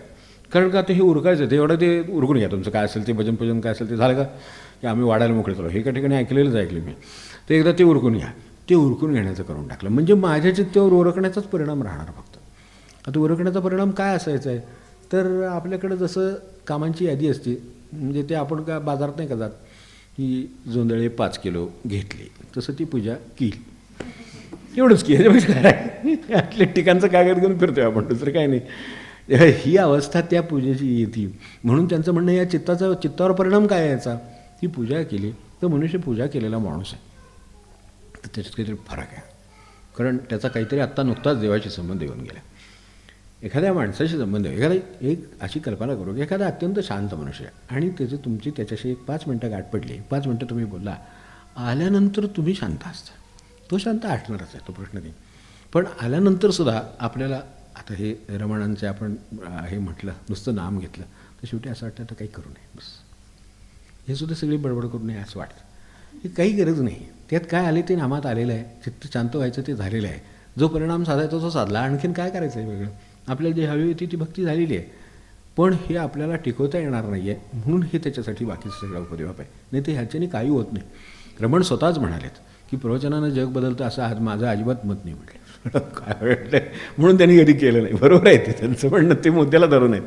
कारण का ते हे उरकायचं, ते एवढं ते उरकून घ्या तुमचं काय असेल ते, भजन काय असेल ते झालं का, की आम्ही वाढायला मोकळे चालू, हे एका ठिकाणी ऐकलेलंच ऐकलं मी, तर एकदा ते उरकून घ्या. ते उरकून घेण्याचं करून टाकलं म्हणजे माझ्या चित्तावर उरकण्याचाच परिणाम राहणार फक्त. आता उरकण्याचा परिणाम काय असायचा आहे, तर आपल्याकडं जसं कामांची यादी असते, म्हणजे ते आपण काय बाजारात नाही का जात की जोंधळे 5 किलो घेतले, तसं ती पूजा केली, एवढंच की, ह्याच्यापेक्षा काय आतल्या ठिकाणचं कागद घेऊन फिरतोय आपण, दुसरं काय नाही. ही अवस्था त्या पूजेची येते. म्हणून त्यांचं म्हणणं या चित्तावर परिणाम काय यायचा, ती पूजा केली तर मनुष्य पूजा केलेला माणूस आहे, तर त्याच्यात काहीतरी फरक आहे, कारण त्याचा काहीतरी आत्ता नुकताच देवाशी संबंध येऊन गेला. एखाद्या माणसाशी संबंध, एक अशी कल्पना करू की एखादा अत्यंत शांत मनुष्य आहे आणि तुमची त्याच्याशी 5 मिनटं गाठ पडली, 5 मिनटं तुम्ही बोलला, आल्यानंतर तुम्ही शांत असता, तो शांत असणारच आहे, तो प्रश्न नाही. पण आल्यानंतरसुद्धा आपल्याला आता हे रमणांचे आपण हे म्हटलं, नुसतं नाम घेतलं तर शेवटी असं वाटतं तर काही करू नये, बस हे सुद्धा सगळी बडबड करू नये असं वाटतं. हे काही गरज नाही, त्यात काय आले ते नामात आलेलं आहे, चित्त शांत व्हायचं ते झालेलं आहे, जो परिणाम साधायचा तो साधला, आणखीन काय करायचं आहे वेगळं. आपल्याला जे हवी होती ती भक्ती झालेली आहे, पण हे आपल्याला टिकवता येणार नाही आहे, म्हणून हे त्याच्यासाठी बाकीचं सगळं उपदेवाप आहे, नाही तर ह्याच्याने काही होत नाही. रमण स्वतःच म्हणालेत की प्रवचनानं जग बदलतं असं आज माझं अजिबात मत नाही म्हटलं. काय वाटलं म्हणून त्यांनी कधी केलं नाही, बरोबर आहे ते त्यांचं म्हणणं, ते मुद्द्याला धरून आहेत.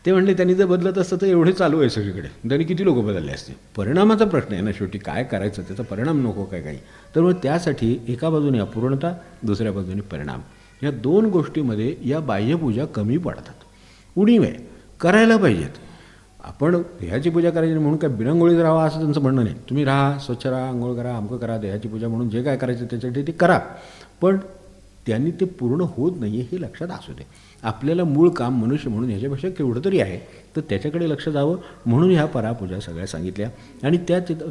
ते म्हणले त्यांनी जर बदलत असतं तर एवढे चालू आहे सगळीकडे, त्यांनी किती लोक बदलले असते. परिणामाचा प्रश्न आहे ना शेवटी, काय करायचं त्याचा परिणाम नको काय काही. तर मग त्यासाठी एका बाजूने अपूर्णता, दुसऱ्या बाजूने परिणाम, या 2 गोष्टीमध्ये या बाह्यपूजा कमी पडतात. उणीव आहे, करायला पाहिजेत. आपण देहाची पूजा करायची म्हणून काय बिनंगोळीत राहा असं त्यांचं म्हणणं नाही. तुम्ही राहा, स्वच्छ राहा, आंघोळ करा, अमकं करा, देहाची पूजा म्हणून जे काय करायचं त्याच्यासाठी ते करा, पण त्यांनी ते पूर्ण होत नाही आहे हे लक्षात असू दे. आपल्याला मूळ काम मनुष्य म्हणून ह्याच्यापेक्षा केवढं तरी आहे, तर त्याच्याकडे लक्ष जावं म्हणून ह्या परापूजा सगळ्या सांगितल्या. आणि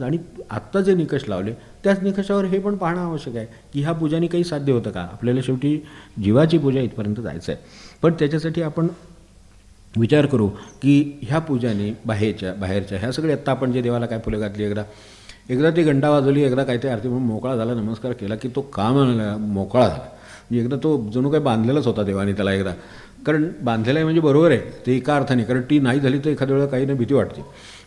आणि आत्ता जे निकष लावले त्याच निकषावर हे पण पाहणं आवश्यक आहे की ह्या पूजाने काही साध्य होतं का. आपल्याला शेवटी जीवाची पूजा इथपर्यंत जायचं आहे, पण त्याच्यासाठी आपण विचार करू की ह्या पूजाने बाहेरच्या ह्या सगळे आत्ता आपण जे देवाला काय फुलं घातली, एकदा ती घंटा वाजवली, एकदा काय ते आरती म्हणून मोकळा झाला, नमस्कार केला की तो काम मोकळा झाला. म्हणजे एकदा तो जणू काही बांधलेलाच होता देवाने त्याला एकदा, कारण बांधलेला आहे म्हणजे बरोबर आहे ते एका अर्थाने, कारण ती नाही झाली तर एखाद्या वेळेला काही ना भीती वाटते,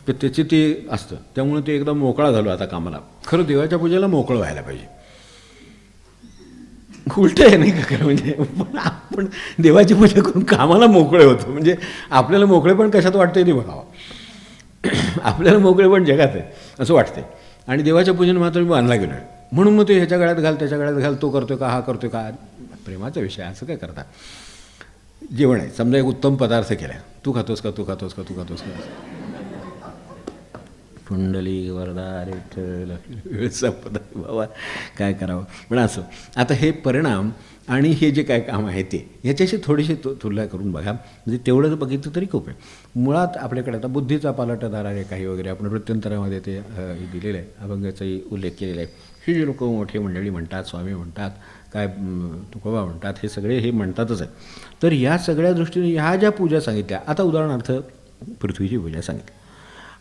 तर त्याचे ते असतं, त्यामुळे ते एकदा मोकळा झालो आता कामाला. खरं देवाच्या पूजेला मोकळं व्हायला पाहिजे, उलटं आहे नाही का, म्हणजे आपण देवाची पूजा करून कामाला मोकळे होतो, म्हणजे आपल्याला मोकळे पण कशात वाटतंय ते बघावं. आपल्याला मोकळे पण जगात आहे असं वाटतंय, आणि देवाच्या पूजेने मात्र मी बांधला गेलो आहे म्हणून मग ते ह्याच्या गळ्यात घाल, त्याच्या गळ्यात घाल, तो करतोय का, हा करतोय का, प्रेमाचा विषय असं काय करता. जेवण आहे समजा, एक उत्तम पदार्थ केला, तू खातोस का, तू खातोस का, तू खातोस का, पुंडली वरदा वेळचा पदार्थ, बाबा काय करावं. पण असं आता हे परिणाम आणि हे जे काय काम आहे ते ह्याच्याशी थोडीशी तुलना करून बघा, म्हणजे तेवढं बघितलं तरी खूप आहे. मुळात आपल्याकडे आता बुद्धीचा पालटधारा आहे काही वगैरे, आपण प्रत्यंतरामध्ये ते दिलेलं आहे, अभंगाचाही उल्लेख केलेला आहे. ही जी लोक मोठी मंडळी म्हणतात, स्वामी म्हणतात, काय तुकोबा म्हणतात, हे सगळे हे म्हणतातच आहे. तर ह्या सगळ्या दृष्टीने ह्या ज्या पूजा सांगितल्या, आता उदाहरणार्थ पृथ्वीची पूजा सांगितली,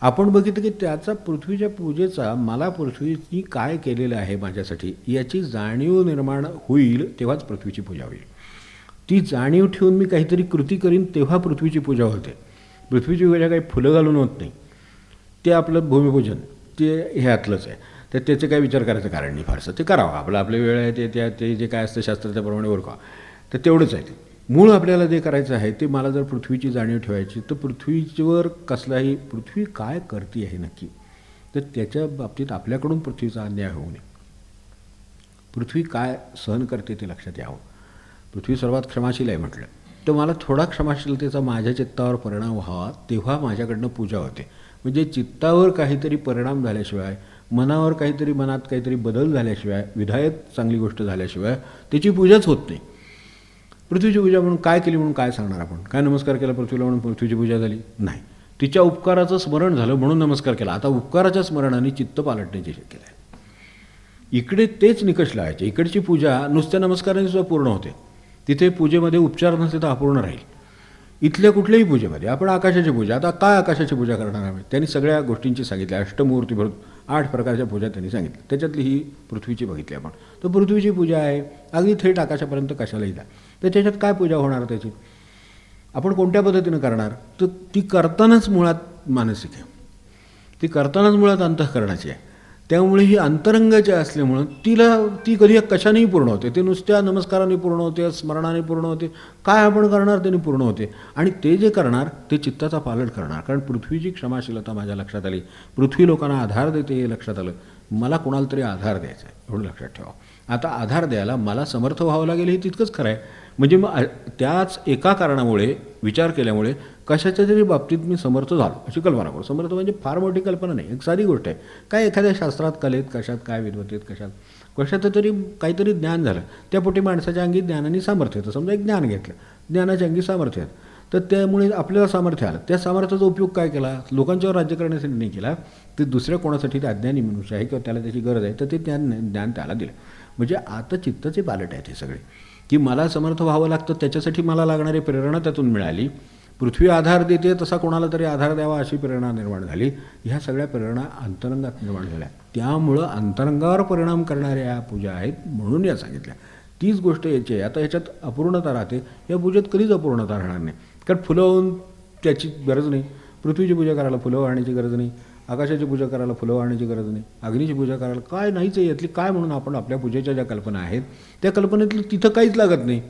आपण बघितलं की त्याचा पृथ्वीच्या पूजेचा मला पृथ्वीनी काय केलेलं आहे माझ्यासाठी याची जाणीव निर्माण होईल तेव्हाच पृथ्वीची पूजा होईल. ती जाणीव ठेवून मी काहीतरी कृती करीन तेव्हा पृथ्वीची पूजा होते. पृथ्वीची पूजा काही फुलं घालून होत नाही, ते आपलं भूमिपूजन ते ह्यातलंच आहे, तर त्याचे काही विचार करायचं कारण नाही फारसं, ते करावं आपली वेळ आहे ते जे काय असतं शास्त्र त्याप्रमाणे ओळखावं, तर तेवढंच आहे. ते मूळ आपल्याला जे करायचं आहे ते मला जर पृथ्वीची जाणीव ठेवायची तर पृथ्वीवर कसलाही, पृथ्वी काय करते आहे नक्की, तर त्याच्या बाबतीत आपल्याकडून पृथ्वीचा अन्याय होऊ नये. पृथ्वी काय सहन करते ते लक्षात यावं. पृथ्वी सर्वात क्षमाशील आहे म्हटलं, तर मला थोडा क्षमाशीलतेचा माझ्या चित्तावर परिणाम व्हावा तेव्हा माझ्याकडनं पूजा होते. म्हणजे चित्तावर काहीतरी परिणाम झाल्याशिवाय, मनावर मनात काहीतरी बदल झाल्याशिवाय, विधायक चांगली गोष्ट झाल्याशिवाय त्याची पूजाच होत नाही. पृथ्वीची पूजा म्हणून काय केली म्हणून काय सांगणार आपण? काय नमस्कार केला पृथ्वीला म्हणून पृथ्वीची पूजा झाली? नाही. तिच्या उपकाराचं स्मरण झालं म्हणून नमस्कार केला. आता उपकाराच्या स्मरणाने चित्त पालटण्याची शक्यता आहे. इकडे तेच निकष लावायचे. इकडची पूजा नुसत्या नमस्काराने सुद्धा पूर्ण होते. तिथे पूजेमध्ये उपचार नसले तर अपूर्ण राहील. इथल्या कुठल्याही पूजेमध्ये आपण आकाशाची पूजा, आता काय आकाशाची पूजा करणार आम्ही? त्यांनी सगळ्या गोष्टींची सांगितल्या. अष्टमूर्ती भरून 8 प्रकारच्या पूजा त्यांनी सांगितल्या. त्याच्यातली ही पृथ्वीची बघितली आपण. तर पृथ्वीची पूजा आहे. अगदी थेट आकाशापर्यंत कशालाही जा. तर त्याच्यात काय पूजा होणार त्याची? आपण कोणत्या पद्धतीनं करणार? तर ती करतानाच मुळात मानसिक आहे. ती करतानाच मुळात अंतःकरणाची आहे. त्यामुळे ही अंतरंगाची असल्यामुळं ती कधी कशानेही पूर्ण होते. ते नुसत्या नमस्काराने पूर्ण होते, स्मरणाने पूर्ण होते. काय आपण करणार त्याने पूर्ण होते. आणि ते जे करणार ते चित्ताचा पालट करणार. कारण पृथ्वीची क्षमाशीलता माझ्या लक्षात आली. पृथ्वी लोकांना आधार देते हे लक्षात आलं. मला कोणाला तरी आधार द्यायचा आहे एवढं लक्षात ठेवा. आता आधार द्यायला मला समर्थ व्हावं लागेल हे तितकंच खरं आहे. म्हणजे मग त्याच एका कारणामुळे विचार केल्यामुळे कशाच्या तरी बाबतीत मी समर्थ झालो अशी कल्पना करू. समर्थ म्हणजे फार मोठी कल्पना नाही, एक साधी गोष्ट आहे. काय एखाद्या शास्त्रात, कलेत, कशात काय विद्वतेत, कशात तरी काहीतरी ज्ञान झालं. त्यापोटी माणसाच्या अंगी ज्ञानाने सामर्थ्य येतं. समजा एक ज्ञान घेतलं, ज्ञानाच्या अंगी सामर्थ्य येतं. तर त्यामुळे आपल्याला सामर्थ्य आलं. त्या सामर्थ्याचा उपयोग काय केला? लोकांच्यावर राज्य करण्यासाठी नाही केला. ते दुसऱ्या कोणासाठी ते अज्ञानी मनुष्य आहे किंवा त्याला त्याची गरज आहे तर ते ज्ञान त्याला दिलं. म्हणजे आता चित्ताचे पालट आहेत हे सगळे, की मला समर्थ व्हावं लागतं. त्याच्यासाठी मला लागणारी प्रेरणा त्यातून मिळाली. पृथ्वी आधार देते तसा कोणाला तरी आधार द्यावा अशी प्रेरणा निर्माण झाली. ह्या सगळ्या प्रेरणा अंतरंगात निर्माण झाल्या. त्यामुळं अंतरंगावर परिणाम करणाऱ्या या पूजा आहेत म्हणून या सांगितल्या. तीच गोष्ट याची आहे. आता ह्याच्यात अपूर्णता राहते. या पूजेत कधीच अपूर्णता राहणार नाही. कारण फुलं वाहून त्याची गरज नाही. पृथ्वीची पूजा करायला फुलं वाहण्याची गरज नाही. आकाशाची पूजा करायला फुलं वाहण्याची गरज नाही. अग्नीची पूजा करायला काय नाहीच आहे यातली. काय म्हणून आपण आपल्या पूजेच्या ज्या कल्पना आहेत त्या कल्पनेतलं तिथं काहीच लागत नाही.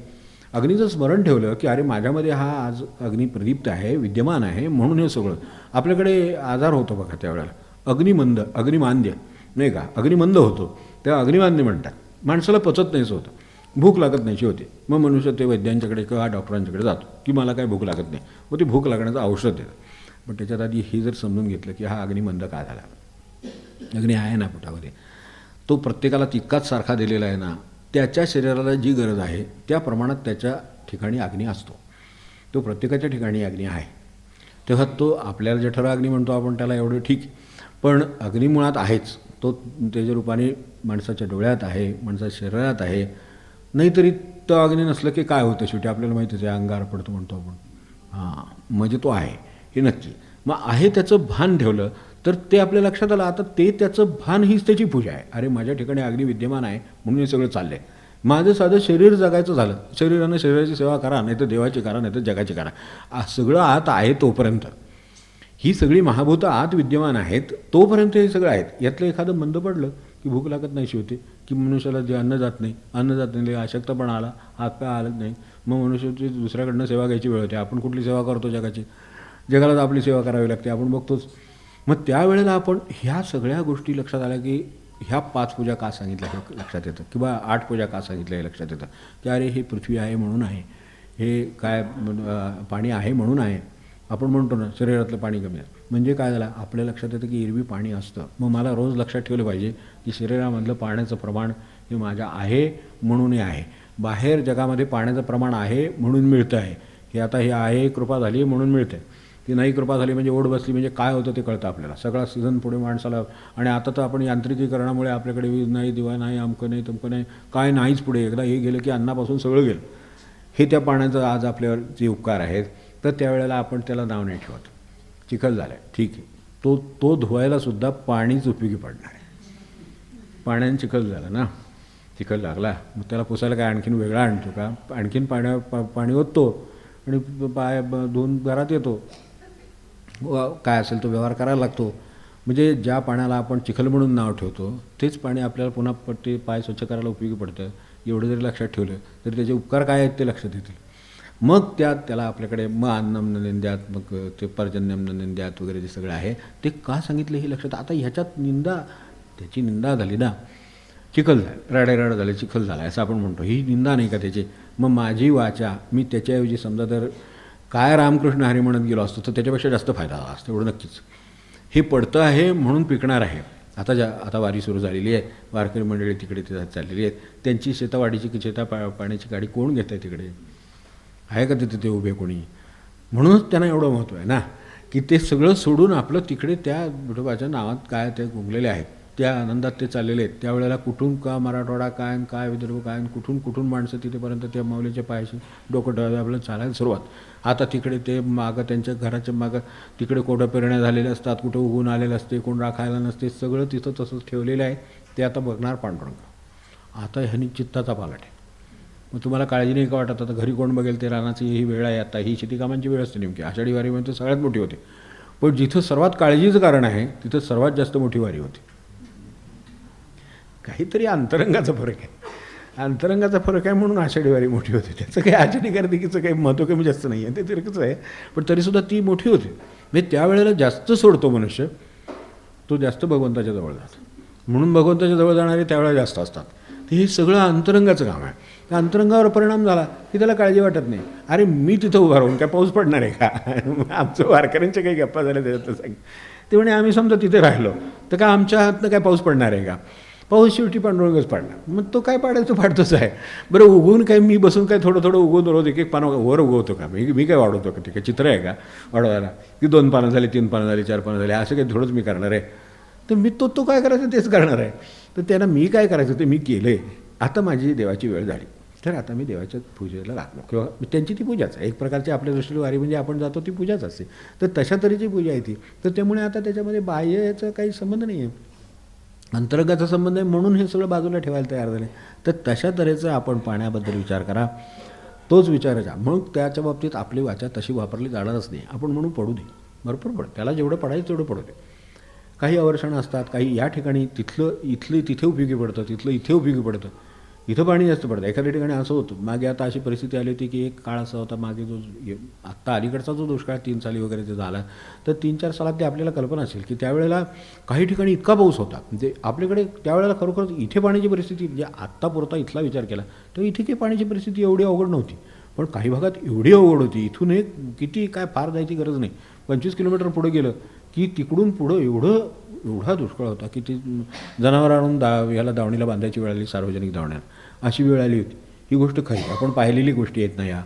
अग्नीचं स्मरण ठेवलं की अरे माझ्यामध्ये हा आज अग्नी प्रदीप्त आहे, विद्यमान आहे म्हणून हे सगळं. आपल्याकडे आजार होतो बघा त्यावेळेला अग्निमांद्य नाही का, अग्निमंद होतो तेव्हा अग्निमांद्य म्हणतात. माणसाला पचत नाहीच होतं, भूक लागत नाहीशी होते. मग मनुष्य ते वैद्यांच्याकडे किंवा डॉक्टरांच्याकडे जातो की मला काय भूक लागत नाही. मग ती भूक लागण्याचं औषध देतं. पण त्याच्यात आधी हे जर समजून घेतलं की हा अग्निमंद का झाला, अग्नी आहे ना पोटामध्ये, तो प्रत्येकाला तितकाच सारखा दिलेला आहे ना, त्याच्या शरीराला जी गरज आहे त्या प्रमाणात त्याच्या ठिकाणी अग्नी असतो. तो प्रत्येकाच्या ठिकाणी अग्नी आहे. तेव्हा तो आपल्याला जठर अग्नी म्हणतो आपण त्याला एवढं ठीक, पण अग्नी मुळात आहेच. तो त्याच्या रूपाने माणसाच्या डोळ्यात आहे, माणसाच्या शरीरात आहे. नाहीतरी तो अग्नी नसलं की काय होतं शेवटी आपल्याला माहितीच आहे, अंगार पडतो म्हणतो आपण. म्हणजे तो आहे हे नक्की. मग आहे त्याचं भान ठेवलं तर ते आपल्या लक्षात आलं. आता ते त्याचं भान हीच त्याची पूजा आहे. अरे माझ्या ठिकाणी अग्नी विद्यमान आहे म्हणून हे सगळं चाललं आहे. माझं साधं शरीर जगायचं झालं, शरीरानं शरीराची सेवा करा, नाही तर देवाची करा, नाही तर जगाची करा. सगळं आत आहे तोपर्यंत, ही सगळी महाभूतं आत विद्यमान आहेत तोपर्यंत हे सगळं आहेत. यातलं एखादं मंद पडलं की भूक लागत नाही शिवते, की मनुष्याला जे अन्न जात नाही, अशक्तपणा आला, हात पाय आलत नाही, मग मनुष्याची दुसऱ्याकडनं सेवा घ्यायची वेळ होते. आपण कुठली सेवा करतो? जगालाच आपली सेवा करावी लागते, आपण बघतोच. मग त्यावेळेला आपण ह्या सगळ्या गोष्टी लक्षात आल्या की ह्या 5 पूजा का सांगितल्या हे लक्षात येतं, किंवा 8 पूजा का सांगितल्या हे लक्षात येतं. की अरे हे पृथ्वी आहे म्हणून आहे, हे काय पाणी आहे म्हणून आहे. आपण म्हणतो ना शरीरातलं पाणी कमी आहे म्हणजे काय झालं, आपल्या लक्षात येतं की एरवी पाणी असतं. मग मला रोज लक्षात ठेवलं पाहिजे की शरीरामधलं पाण्याचं प्रमाण हे माझ्या आहे म्हणूनही आहे. बाहेर जगामध्ये पाण्याचं प्रमाण आहे म्हणून मिळतं आहे. हे आता हे आहे कृपा झाली म्हणून मिळतं आहे. ती नाही कृपा झाली म्हणजे ओढ बसली म्हणजे काय होतं ते कळतं आपल्याला. सगळा सीझन पुढे माणसाला. आणि आता तर आपण यांत्रिकीकरणामुळे आपल्याकडे वीज नाही, दिवा नाही, अमकं नाही, तमकं नाही, काय नाहीच पुढे. एकदा हे गेलं की अन्नापासून सगळं गेलं. हे त्या पाण्याचं आज आपल्यावर जे उपकार आहेत तर त्यावेळेला आपण त्याला नाव नाही ठेवत. चिखल झाला आहे ठीक आहे, तो धुवायला सुद्धा पाणीच उपयोगी पडणार आहे. पाण्याने चिखल झाला ना, चिखल लागला मग त्याला पुसायला काय आणखीन वेगळा आणतो का? आणखीन पाणी ओततो आणि पाय धुवून घरात येतो. काय असेल तो व्यवहार करायला लागतो. म्हणजे ज्या पाण्याला आपण चिखल म्हणून नाव ठेवतो तेच पाणी आपल्याला पुन्हा ते पाय स्वच्छ करायला उपयोगी पडतं. एवढं जरी लक्षात ठेवलं तरी त्याचे उपकार काय आहेत ते लक्षात येतील. मग त्याला आपल्याकडे मग अन्नम निंद्यात, मग ते पर्जन्यम निंद्यात वगैरे जे सगळं आहे ते का सांगितलं हे लक्षात. आता ह्याच्यात त्याची निंदा झाली ना, चिखल झालं, राडेराड झाले, चिखल झाला असं आपण म्हणतो. ही निंदा नाही का त्याची. मग माझी वाचा मी त्याच्याऐवजी समजा तर काय रामकृष्ण हरी म्हणत गेलो असतो तर त्याच्यापेक्षा जास्त फायदा झाला असतो एवढं नक्कीच. हे पडतं आहे म्हणून पिकणार आहे. आता वारी सुरू झालेली आहे, वारकरी मंडळी तिकडे चाललेली आहेत. त्यांची शेतावाडीची पाण्याची गाडी कोण घेत आहे तिकडे? आहे का तिथे ते उभे कोणी? म्हणूनच त्यांना एवढं महत्त्व आहे ना, की ते सगळं सोडून आपलं तिकडे त्या विठोबाच्या नावात काय ते गुंगलेले आहेत, त्या आनंदात ते चाललेले आहेत. त्यावेळेला कुठून का मराठवाडा काय आणि काय विदर्भ काय आणि कुठून कुठून माणसं तिथेपर्यंत त्या माऊलीच्या पायाशी डोकं ठेवावे आपलं चालायला सुरुवात. आता तिकडे ते मागं त्यांच्या घराच्या मागं तिकडे कोठं पेरण्या झालेल्या असतात, कुठं उगून आलेलं असते, कोण राखायला नसते, सगळं तिथं तसंच ठेवलेलं आहे. ते आता बघणार पांडुरंग. आता ह्यांनी चित्ताचा पालट आहे. मग तुम्हाला काळजी नाही का वाटत? आता घरी कोण बघेल? ते रानाची ही वेळ आहे. आता ही शेतीकामांची वेळ असते नेमकी. आषाढी वारी म्हणजे सगळ्यात मोठी होते. पण जिथं सर्वात काळजीचं कारण आहे तिथं सर्वात जास्त मोठी वारी होती. काहीतरी अंतरंगाचा फरक आहे. अंतरंगाचा फरक आहे म्हणून आषाढी वारी मोठी होते. त्याचं काही आषाढी कार्तिकीचं काही महत्त्व कमी जास्त नाही आहे, ते तिरकंच आहे. पण तरीसुद्धा ती मोठी होते. म्हणजे त्यावेळेला जास्त सोडतो मनुष्य, तो जास्त भगवंताच्या जवळ जातो. म्हणून भगवंताच्या जवळ जाणारे त्यावेळेला जास्त असतात. तर हे सगळं अंतरंगाचं काम आहे. त्या अंतरंगावर परिणाम झाला की त्याला काळजी वाटत नाही. अरे मी तिथं उभा राहून काय पाऊस पडणार आहे का? आमचं वारकऱ्यांच्या काही गप्पा झाल्या त्याच्यात सांग. ते म्हणे आम्ही समजा तिथे राहिलो तर काय आमच्या हातनं काय पाऊस पडणार आहे का? पाऊस शेवटी पांडुरंगच पाडणार. मग तो काय पाडायचं पाडतोच आहे. बरं उगवून काय मी बसून काय थोडं थोडं उगवून रोज एक एक पानं वर उगवतो का? मी काय वाढवतो का? ते काय चित्र आहे का वाढवायला? की 2 पानं झाली, 3 पानं झाली, 4 पानं झाली, असं काही थोडंच मी करणार आहे? तर मी तो काय करायचं तेच करणार आहे. तर त्यांना मी काय करायचं ते मी केलं आहे. आता माझी देवाची वेळ झाली, तर आता मी देवाच्या पूजेला लागलो. किंवा त्यांची ती पूजाच आहे एक प्रकारची. आपल्या दृष्टीने वारी म्हणजे आपण जातो ती पूजाच असते. तर तशा तऱ्हेची पूजा आहे ती. तर त्यामुळे आता त्याच्यामध्ये बाह्यचा काही संबंध नाही आहे, अंतरंगाचा संबंध आहे. म्हणून हे सगळं बाजूला ठेवायला तयार झाले. तर तशा तऱ्हेचं आपण पाण्याबद्दल विचार करा, तोच विचारायचा. मग त्याच्या बाबतीत आपली वाचा तशी वापरली जाणारच नाही. आपण म्हणून पडू दे, भरपूर पड, त्याला जेवढं पडायचं तेवढं पडू दे. काही आवर्षणं असतात, काही या ठिकाणी इथलं तिथे उपयोगी पडतं, तिथलं इथे उपयोगी पडतं. इथं पाणी जास्त पडतं. एखाद्या ठिकाणी असं होतं. मागे आता अशी परिस्थिती आली होती की एक काळ असा होता मागे, जो आत्ता अलीकडचा जो दुष्काळ 3 साली वगैरे ते झाला, तर 3-4 सालात ते आपल्याला कल्पना असेल की त्यावेळेला काही ठिकाणी इतका पाऊस होता. म्हणजे आपल्याकडे त्यावेळेला खरोखरच इथे पाण्याची परिस्थिती, म्हणजे आत्ता पुरता इथला विचार केला तर इथे काही पाण्याची परिस्थिती एवढी अवघड नव्हती. पण काही भागात एवढी अवघड होती. इथून एक किती काय फार जायची गरज नाही, 25 किलोमीटर पुढे गेलं की तिकडून पुढं एवढा दुष्काळ होता की ते जनावर आणून याला दावणीला बांधायची वेळ आली, सार्वजनिक दावण्यात अशी वेळ आली होती. ही गोष्ट खरी, आपण पाहिलेली गोष्टी आहेत ना या.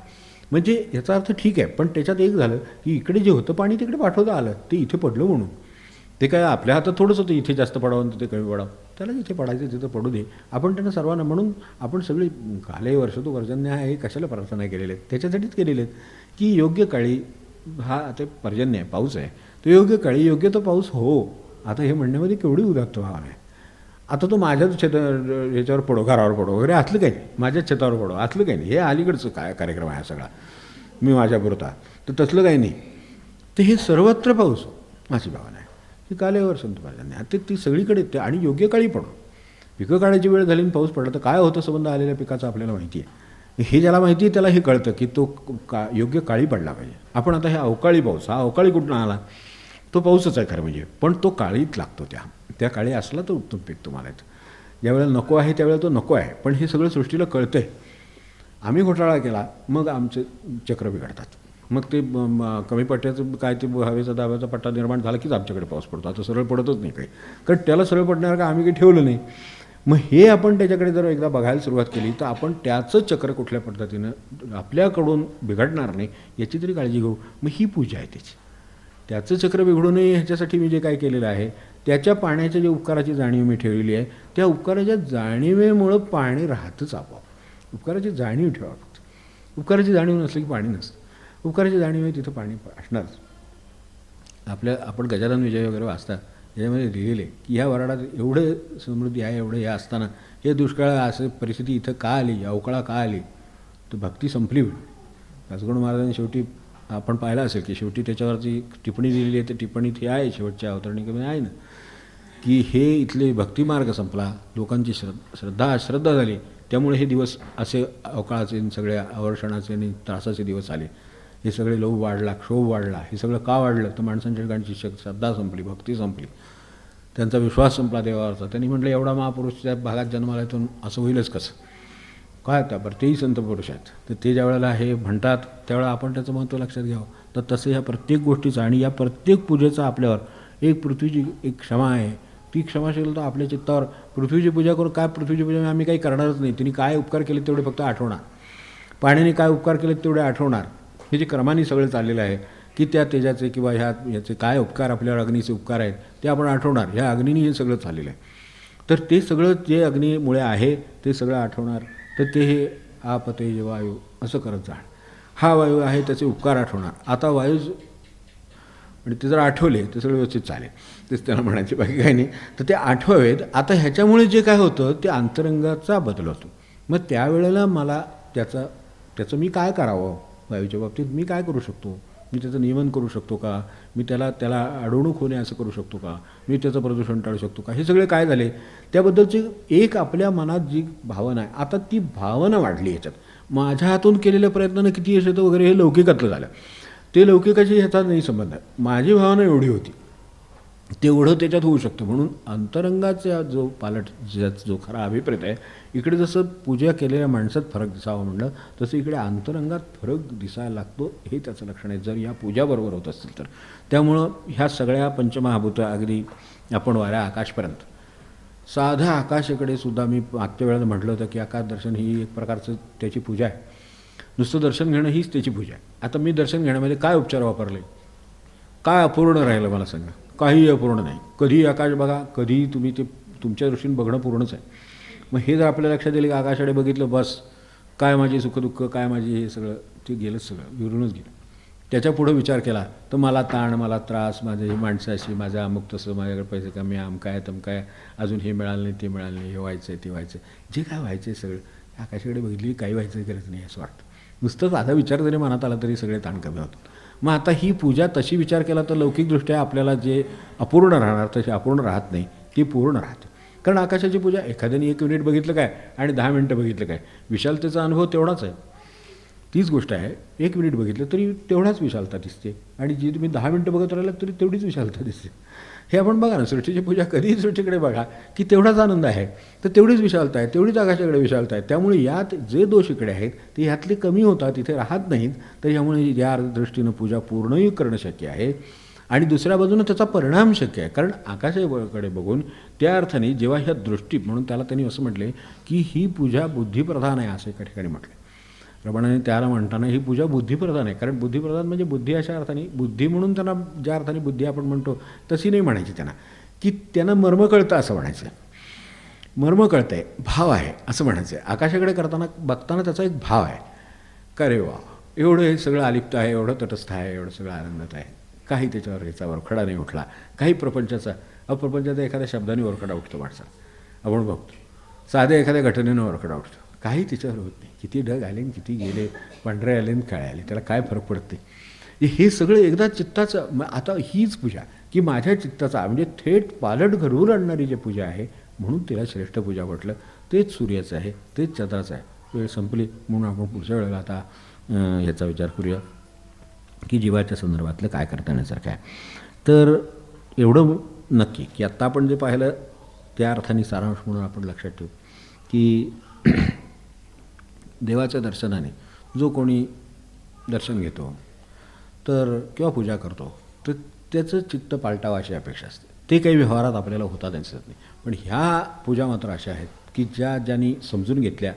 म्हणजे याचा अर्थ ठीक आहे. पण त्याच्यात एक झालं की इकडे जे होतं पाणी तिकडे पाठवता आलं, ते इथे पडलं म्हणून. ते काय आपल्या हातात थोडंच होतं इथे जास्त पडावं तिथे कमी पडावं. त्याला जिथे पडायचं तिथं पडू दे. आपण त्यांना सर्वांना, म्हणून आपण सगळी काले वर्ष तो वर्जन्य आहे हे कशाला प्रार्थना केलेल्या आहेत? त्याच्यासाठीच केलेले आहेत की योग्य काळी हा ते पर्जन्य आहे, पाऊस आहे, तो योग्य काळी योग्य तो पाऊस हो. आता हे म्हणण्यामध्ये केवढी उदात्त भाव आहे. आता तो माझ्याच ह्याच्यावर पडो, घरावर पडो वगैरे असलं काही नाही, माझ्याच छतावर पडो असलं काही नाही. हे अलीकडचं काय कार्यक्रम आहे सगळा, मी माझ्या पुरता, तर तसलं काही नाही. तर हे सर्वत्र पाऊस अशी भावना आहे की कालेवर संत पर्जन्य. आता ती सगळीकडे ते, आणि योग्य काळी पडो. पिकं काढायची वेळ झाली पाऊस पडला तर काय होतं संबंध आलेल्या पिकाचा आपल्याला माहिती आहे. हे ज्याला माहिती आहे त्याला हे कळतं की तो योग्य काळी पडला पाहिजे. आपण आता हे अवकाळी पाऊस, हा अवकाळी कुठून आला? तो पाऊसच आहे खरं म्हणजे, पण तो काळीत लागतो. त्या काळी असला तर उत्तम पीक तुम्हाला येतं. ज्यावेळेला नको आहे त्यावेळेला तो नको आहे. पण हे सगळं सृष्टीला कळतं आहे. आम्ही घोटाळा केला मग आमचे चक्र बिघडतात. मग ते कमी पट्ट्याचं काय ते हवेचा दाब्याचा पट्टा निर्माण झाला कीच आमच्याकडे पाऊस पडतो. आता सरळ पडतच नाही काही, कारण त्याला सरळ पडणार का आम्ही काही ठेवलं नाही. मग हे आपण त्याच्याकडे जर एकदा बघायला सुरुवात केली तर आपण त्याचं चक्र कुठल्या पद्धतीनं आपल्याकडून बिघडणार नाही याची तरी काळजी घेऊ. मग ही पूजा आहे त्याची. त्याचं चक्र बिघडू नये ह्याच्यासाठी मी जे काय केलेलं आहे, त्याच्या पाण्याच्या जे उपकाराची जाणीव मी ठेवलेली आहे, त्या उपकाराच्या जाणीवेमुळं पाणी राहतंच आपोआप. उपकाराची जाणीव ठेवा फक्त. उपकाराची जाणीव नसली की पाणी नसतं. उपकाराची जाणीव आहे तिथं पाणी असणारच. आपण गजानन विजय वगैरे वाचतात त्याच्यामध्ये लिहिलेले की ह्या वराडात एवढं समृद्धी आहे, एवढं हे असताना हे दुष्काळ असं परिस्थिती इथं का आली, अवकाळा का आली? तर भक्ती संपली. दासगणू महाराजांनी शेवटी आपण पाहिलं असेल की शेवटी त्याच्यावरची टिप्पणी दिलेली आहे. तर टिप्पणीत हे आहे शेवटच्या अवतरणिकेमध्ये आहे ना की हे इथले भक्तिमार्ग संपला, लोकांची अश्रद्धा झाली, त्यामुळे हे दिवस असे अवकाळाचे सगळ्या आवर्षणाचे आणि त्रासाचे दिवस आले. हे सगळे लोभ वाढला, क्षोभ वाढला. हे सगळं का वाढलं? तर माणसांच्या ठिकाणची श्रद्धा संपली, भक्ती संपली, त्यांचा विश्वास संपला देवावरचा. त्यांनी म्हटलं एवढा महापुरुष त्या भागात जन्माला येतो असं होईलच कसं? काय त्या बरं तेही संत पुरुष आहेत. तर ते ज्या वेळेला हे म्हणतात त्यावेळेला आपण त्याचं महत्त्व लक्षात घ्यावं. तर तसं ह्या प्रत्येक गोष्टीचं आणि या प्रत्येक पूजेचा आपल्यावर एक पृथ्वीची एक क्षमा आहे. ती क्षमाशीलता आपल्या चित्तावर. पृथ्वीची पूजा करून काय, पृथ्वीची पूजा आम्ही काही करणारच नाही, तिने काय उपकार केले तेवढे फक्त आठवणार. पाण्याने काय उपकार केले तेवढे आठवणार. हे जे क्रमाने सगळं चाललेलं आहे की त्या तेजाचे किंवा ह्याचे काय उपकार, आपल्याला अग्नीचे उपकार आहेत ते आपण आठवणार. ह्या अग्नीने हे सगळं चाललेलं आहे. तर ते सगळं जे अग्नीमुळे आहे ते सगळं आठवणार. तर ते हे आप तेज वायू असं करत जा. हा वायू आहे त्याचे उपकार आठवणार. आता वायू म्हणजे ते जर आठवले तर सगळं व्यवस्थित चालेल. तेच त्याला म्हणायचे, बाकी काही नाही. तर ते आठवावेत. आता ह्याच्यामुळे जे काय होतं ते अंतरंगाचा बदल होतो. मग त्यावेळेला मला त्याचं मी काय करावं, वायूच्या बाबतीत मी काय करू शकतो, मी त्याचं नियमन करू शकतो का, मी त्याला अडवणूक होणे असं करू शकतो का, मी त्याचं प्रदूषण टाळू शकतो का, हे सगळे काय झाले त्याबद्दलची एक आपल्या मनात जी भावना आहे. आता ती भावना वाढली याच्यात. माझ्या हातून केलेल्या प्रयत्नानं किती यश येतं वगैरे हे लौकिकातलं झालं. ते लौकिकाची ह्याचा नाही संबंध आहे. माझी भावना एवढी होती तेवढं त्याच्यात होऊ शकतं. म्हणून अंतरंगाचा जो जो खरा अभिप्रेत आहे, इकडे जसं पूजा केलेल्या माणसात फरक दिसावा म्हणलं तसं इकडे अंतरंगात फरक दिसायला लागतो. हे त्याचं लक्षण आहे जर या पूजाबरोबर होत असतील तर. त्यामुळं ह्या सगळ्या पंचमहाभूत अगदी आपण वाऱ्या आकाशपर्यंत, साध्या आकाशाकडे सुद्धा मी मागच्या वेळेला म्हटलं होतं की आकाश दर्शन ही एक प्रकारचं त्याची पूजा आहे. नुसतं दर्शन घेणं हीच त्याची पूजा आहे. आता मी दर्शन घेण्यामध्ये काय उपचार वापरले, काय अपूर्ण राहिलं मला सांगा. काही अपूर्ण नाही. कधी आकाश बघा, कधी तुम्ही ते तुमच्या दृष्टीने बघणं पूर्णच आहे. मग हे जर आपल्या लक्षात दिलं की आकाशाकडे बघितलं बस, काय माझी सुखदुःख, काय माझी हे सगळं ते गेलंच, सगळं विरूनच गेलं. त्याच्या पुढं विचार केला तर मला ताण, मला त्रास, माझ्या माणसाशी, माझं अमुक तसं, माझ्याकडे पैसे कमी, अमकाय तमकाय, अजून हे मिळालं नाही ते मिळालं नाही, हे व्हायचं आहे ते व्हायचं आहे, जे काय व्हायचं आहे सगळं आकाशाकडे बघितली काही व्हायचं गरज नाही असं वाटतं. नुसतं साधा विचार जरी मनात आला तरी सगळे ताण कमी होतात. मग आता ही पूजा तशी विचार केला तर लौकिकदृष्ट्या आपल्याला जे अपूर्ण राहणार तसे अपूर्ण राहत नाही, ती पूर्ण राहते. कारण आकाशाची पूजा एखाद्याने 1 मिनिट बघितलं काय आणि 10 मिनटं बघितलं काय, विशालतेचा अनुभव तेवढाच आहे. तीच गोष्ट आहे. 1 मिनिट बघितलं तरी तेवढाच विशालता दिसते आणि जी तुम्ही 10 मिनटं बघत राहिलात तरी तेवढीच विशालता दिसते. हे आपण बघा ना, सृष्टीची पूजा कधीही सृष्टीकडे बघा की तेवढाच आनंद आहे, तर तेवढीच विशालता आहे, तेवढीच आकाशाकडे विशालता आहे. त्यामुळे यात जे दोष इकडे आहेत ते ह्यातले कमी होतात, तिथे राहत नाहीत. तर यामुळे या दृष्टीनं पूजा पूर्णही करणं शक्य आहे. आणि दुसऱ्या बाजूनं त्याचा परिणाम शक्य आहे. कारण आकाशाकडे बघून त्या अर्थाने जेव्हा ह्या दृष्टी, म्हणून त्याला त्यांनी असं म्हटले की ही पूजा बुद्धिप्रधान आहे असं एका ठिकाणी म्हटलं. रमणाने त्याला म्हणताना ही पूजा बुद्धिप्रधान आहे. कारण बुद्धिप्रधान म्हणजे बुद्धी अशा अर्थाने, बुद्धी म्हणून त्यांना ज्या अर्थाने बुद्धी आपण म्हणतो तशी नाही म्हणायची त्यांना, की त्यांना मर्म कळतं असं म्हणायचं. मर्म कळतं आहे, भाव आहे असं म्हणायचं आहे. आकाशाकडे करताना बघताना त्याचा एक भाव आहे. का रे वा, एवढं हे सगळं अलिप्त आहे, एवढं तटस्थ आहे, एवढं सगळं आनंदात आहे, काही त्याच्यावर याचा वरखडा नाही उठला. काही प्रपंचाचा एखाद्या शब्दाने वरखडा उठतो माणसाला, आपण बघतो. साध्या एखाद्या घटनेनं वरखडा उठतो, काही त्याच्यावर होत नाही. किती ढग आले किती गेले, पांढरे आले काळे आले, त्याला काय फरक पडते. हे सगळं एकदा चित्ताचं. आता हीच पूजा की माझ्या चित्ताचा म्हणजे थेट पालट घडवून आणणारी जी पूजा आहे, म्हणून तिला श्रेष्ठ पूजा म्हटलं. तेच सूर्याचं आहे, तेच चंद्राचं आहे. वेळ संपली म्हणून आपण पुढच्या वेळेला आता ह्याचा विचार करूया की जीवाच्या संदर्भातलं काय करता येण्यासारखं आहे. तर एवढं नक्की की आत्ता आपण जे पाहिलं त्या अर्थाने सारांश म्हणून आपण लक्षात ठेवू की देवाच्या दर्शनाने जो कोणी दर्शन घेतो तर किंवा पूजा करतो तर त्याचं चित्त पालटावं अशी अपेक्षा असते. ते काही व्यवहारात आपल्याला होता दिसत नाही. पण ह्या पूजा मात्र अशा आहेत की ज्यांनी समजून घेतल्या,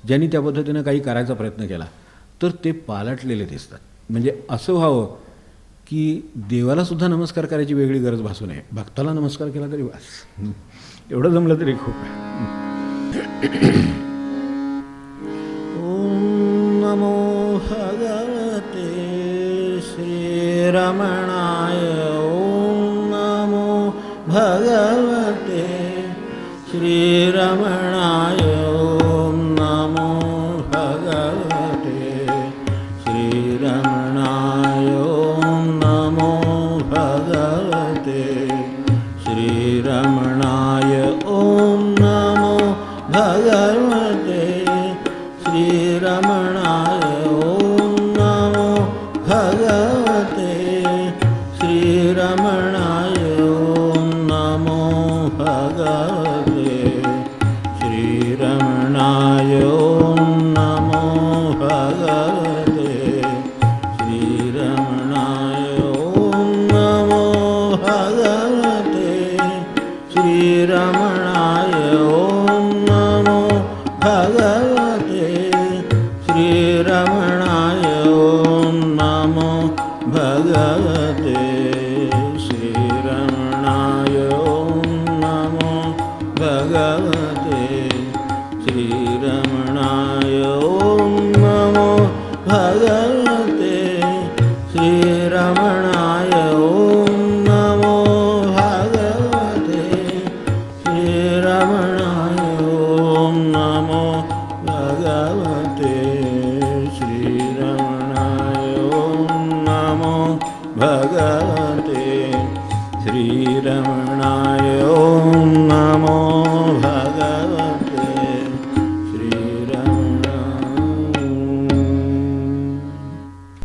ज्यांनी त्या पद्धतीनं काही करायचा प्रयत्न केला तर ते पालटलेले दिसतात. म्हणजे असं व्हावं की देवालासुद्धा नमस्कार करायची वेगळी गरज भासू नये, भक्ताला नमस्कार केला तरी बस, एवढं जमलं तरी खूप आहे. नमो भगवते श्रीरमणाय. ओम नमो भगवते श्रीरमणाय. ओम नमो भगवते श्रीरमणाय. ओम नमो भगवते श्रीरमणाय. ओम नमो भगवते श्रीरमणाय. ओम नमो भगवते श्रीरमणाय. ओम नमो भगवते श्रीरमणाय. ओम नमो भगवते श्रीरमणाय. ओम नमो भगवते श्रीरमणाय. ओम नमो भगवते श्रीरमणाय. भगवते श्रीरमणाय ओम नमो भगवते श्रीरमणाय ओम नमो भगवते श्रीरमणाय ओम नमो भगवते श्रीरमणाय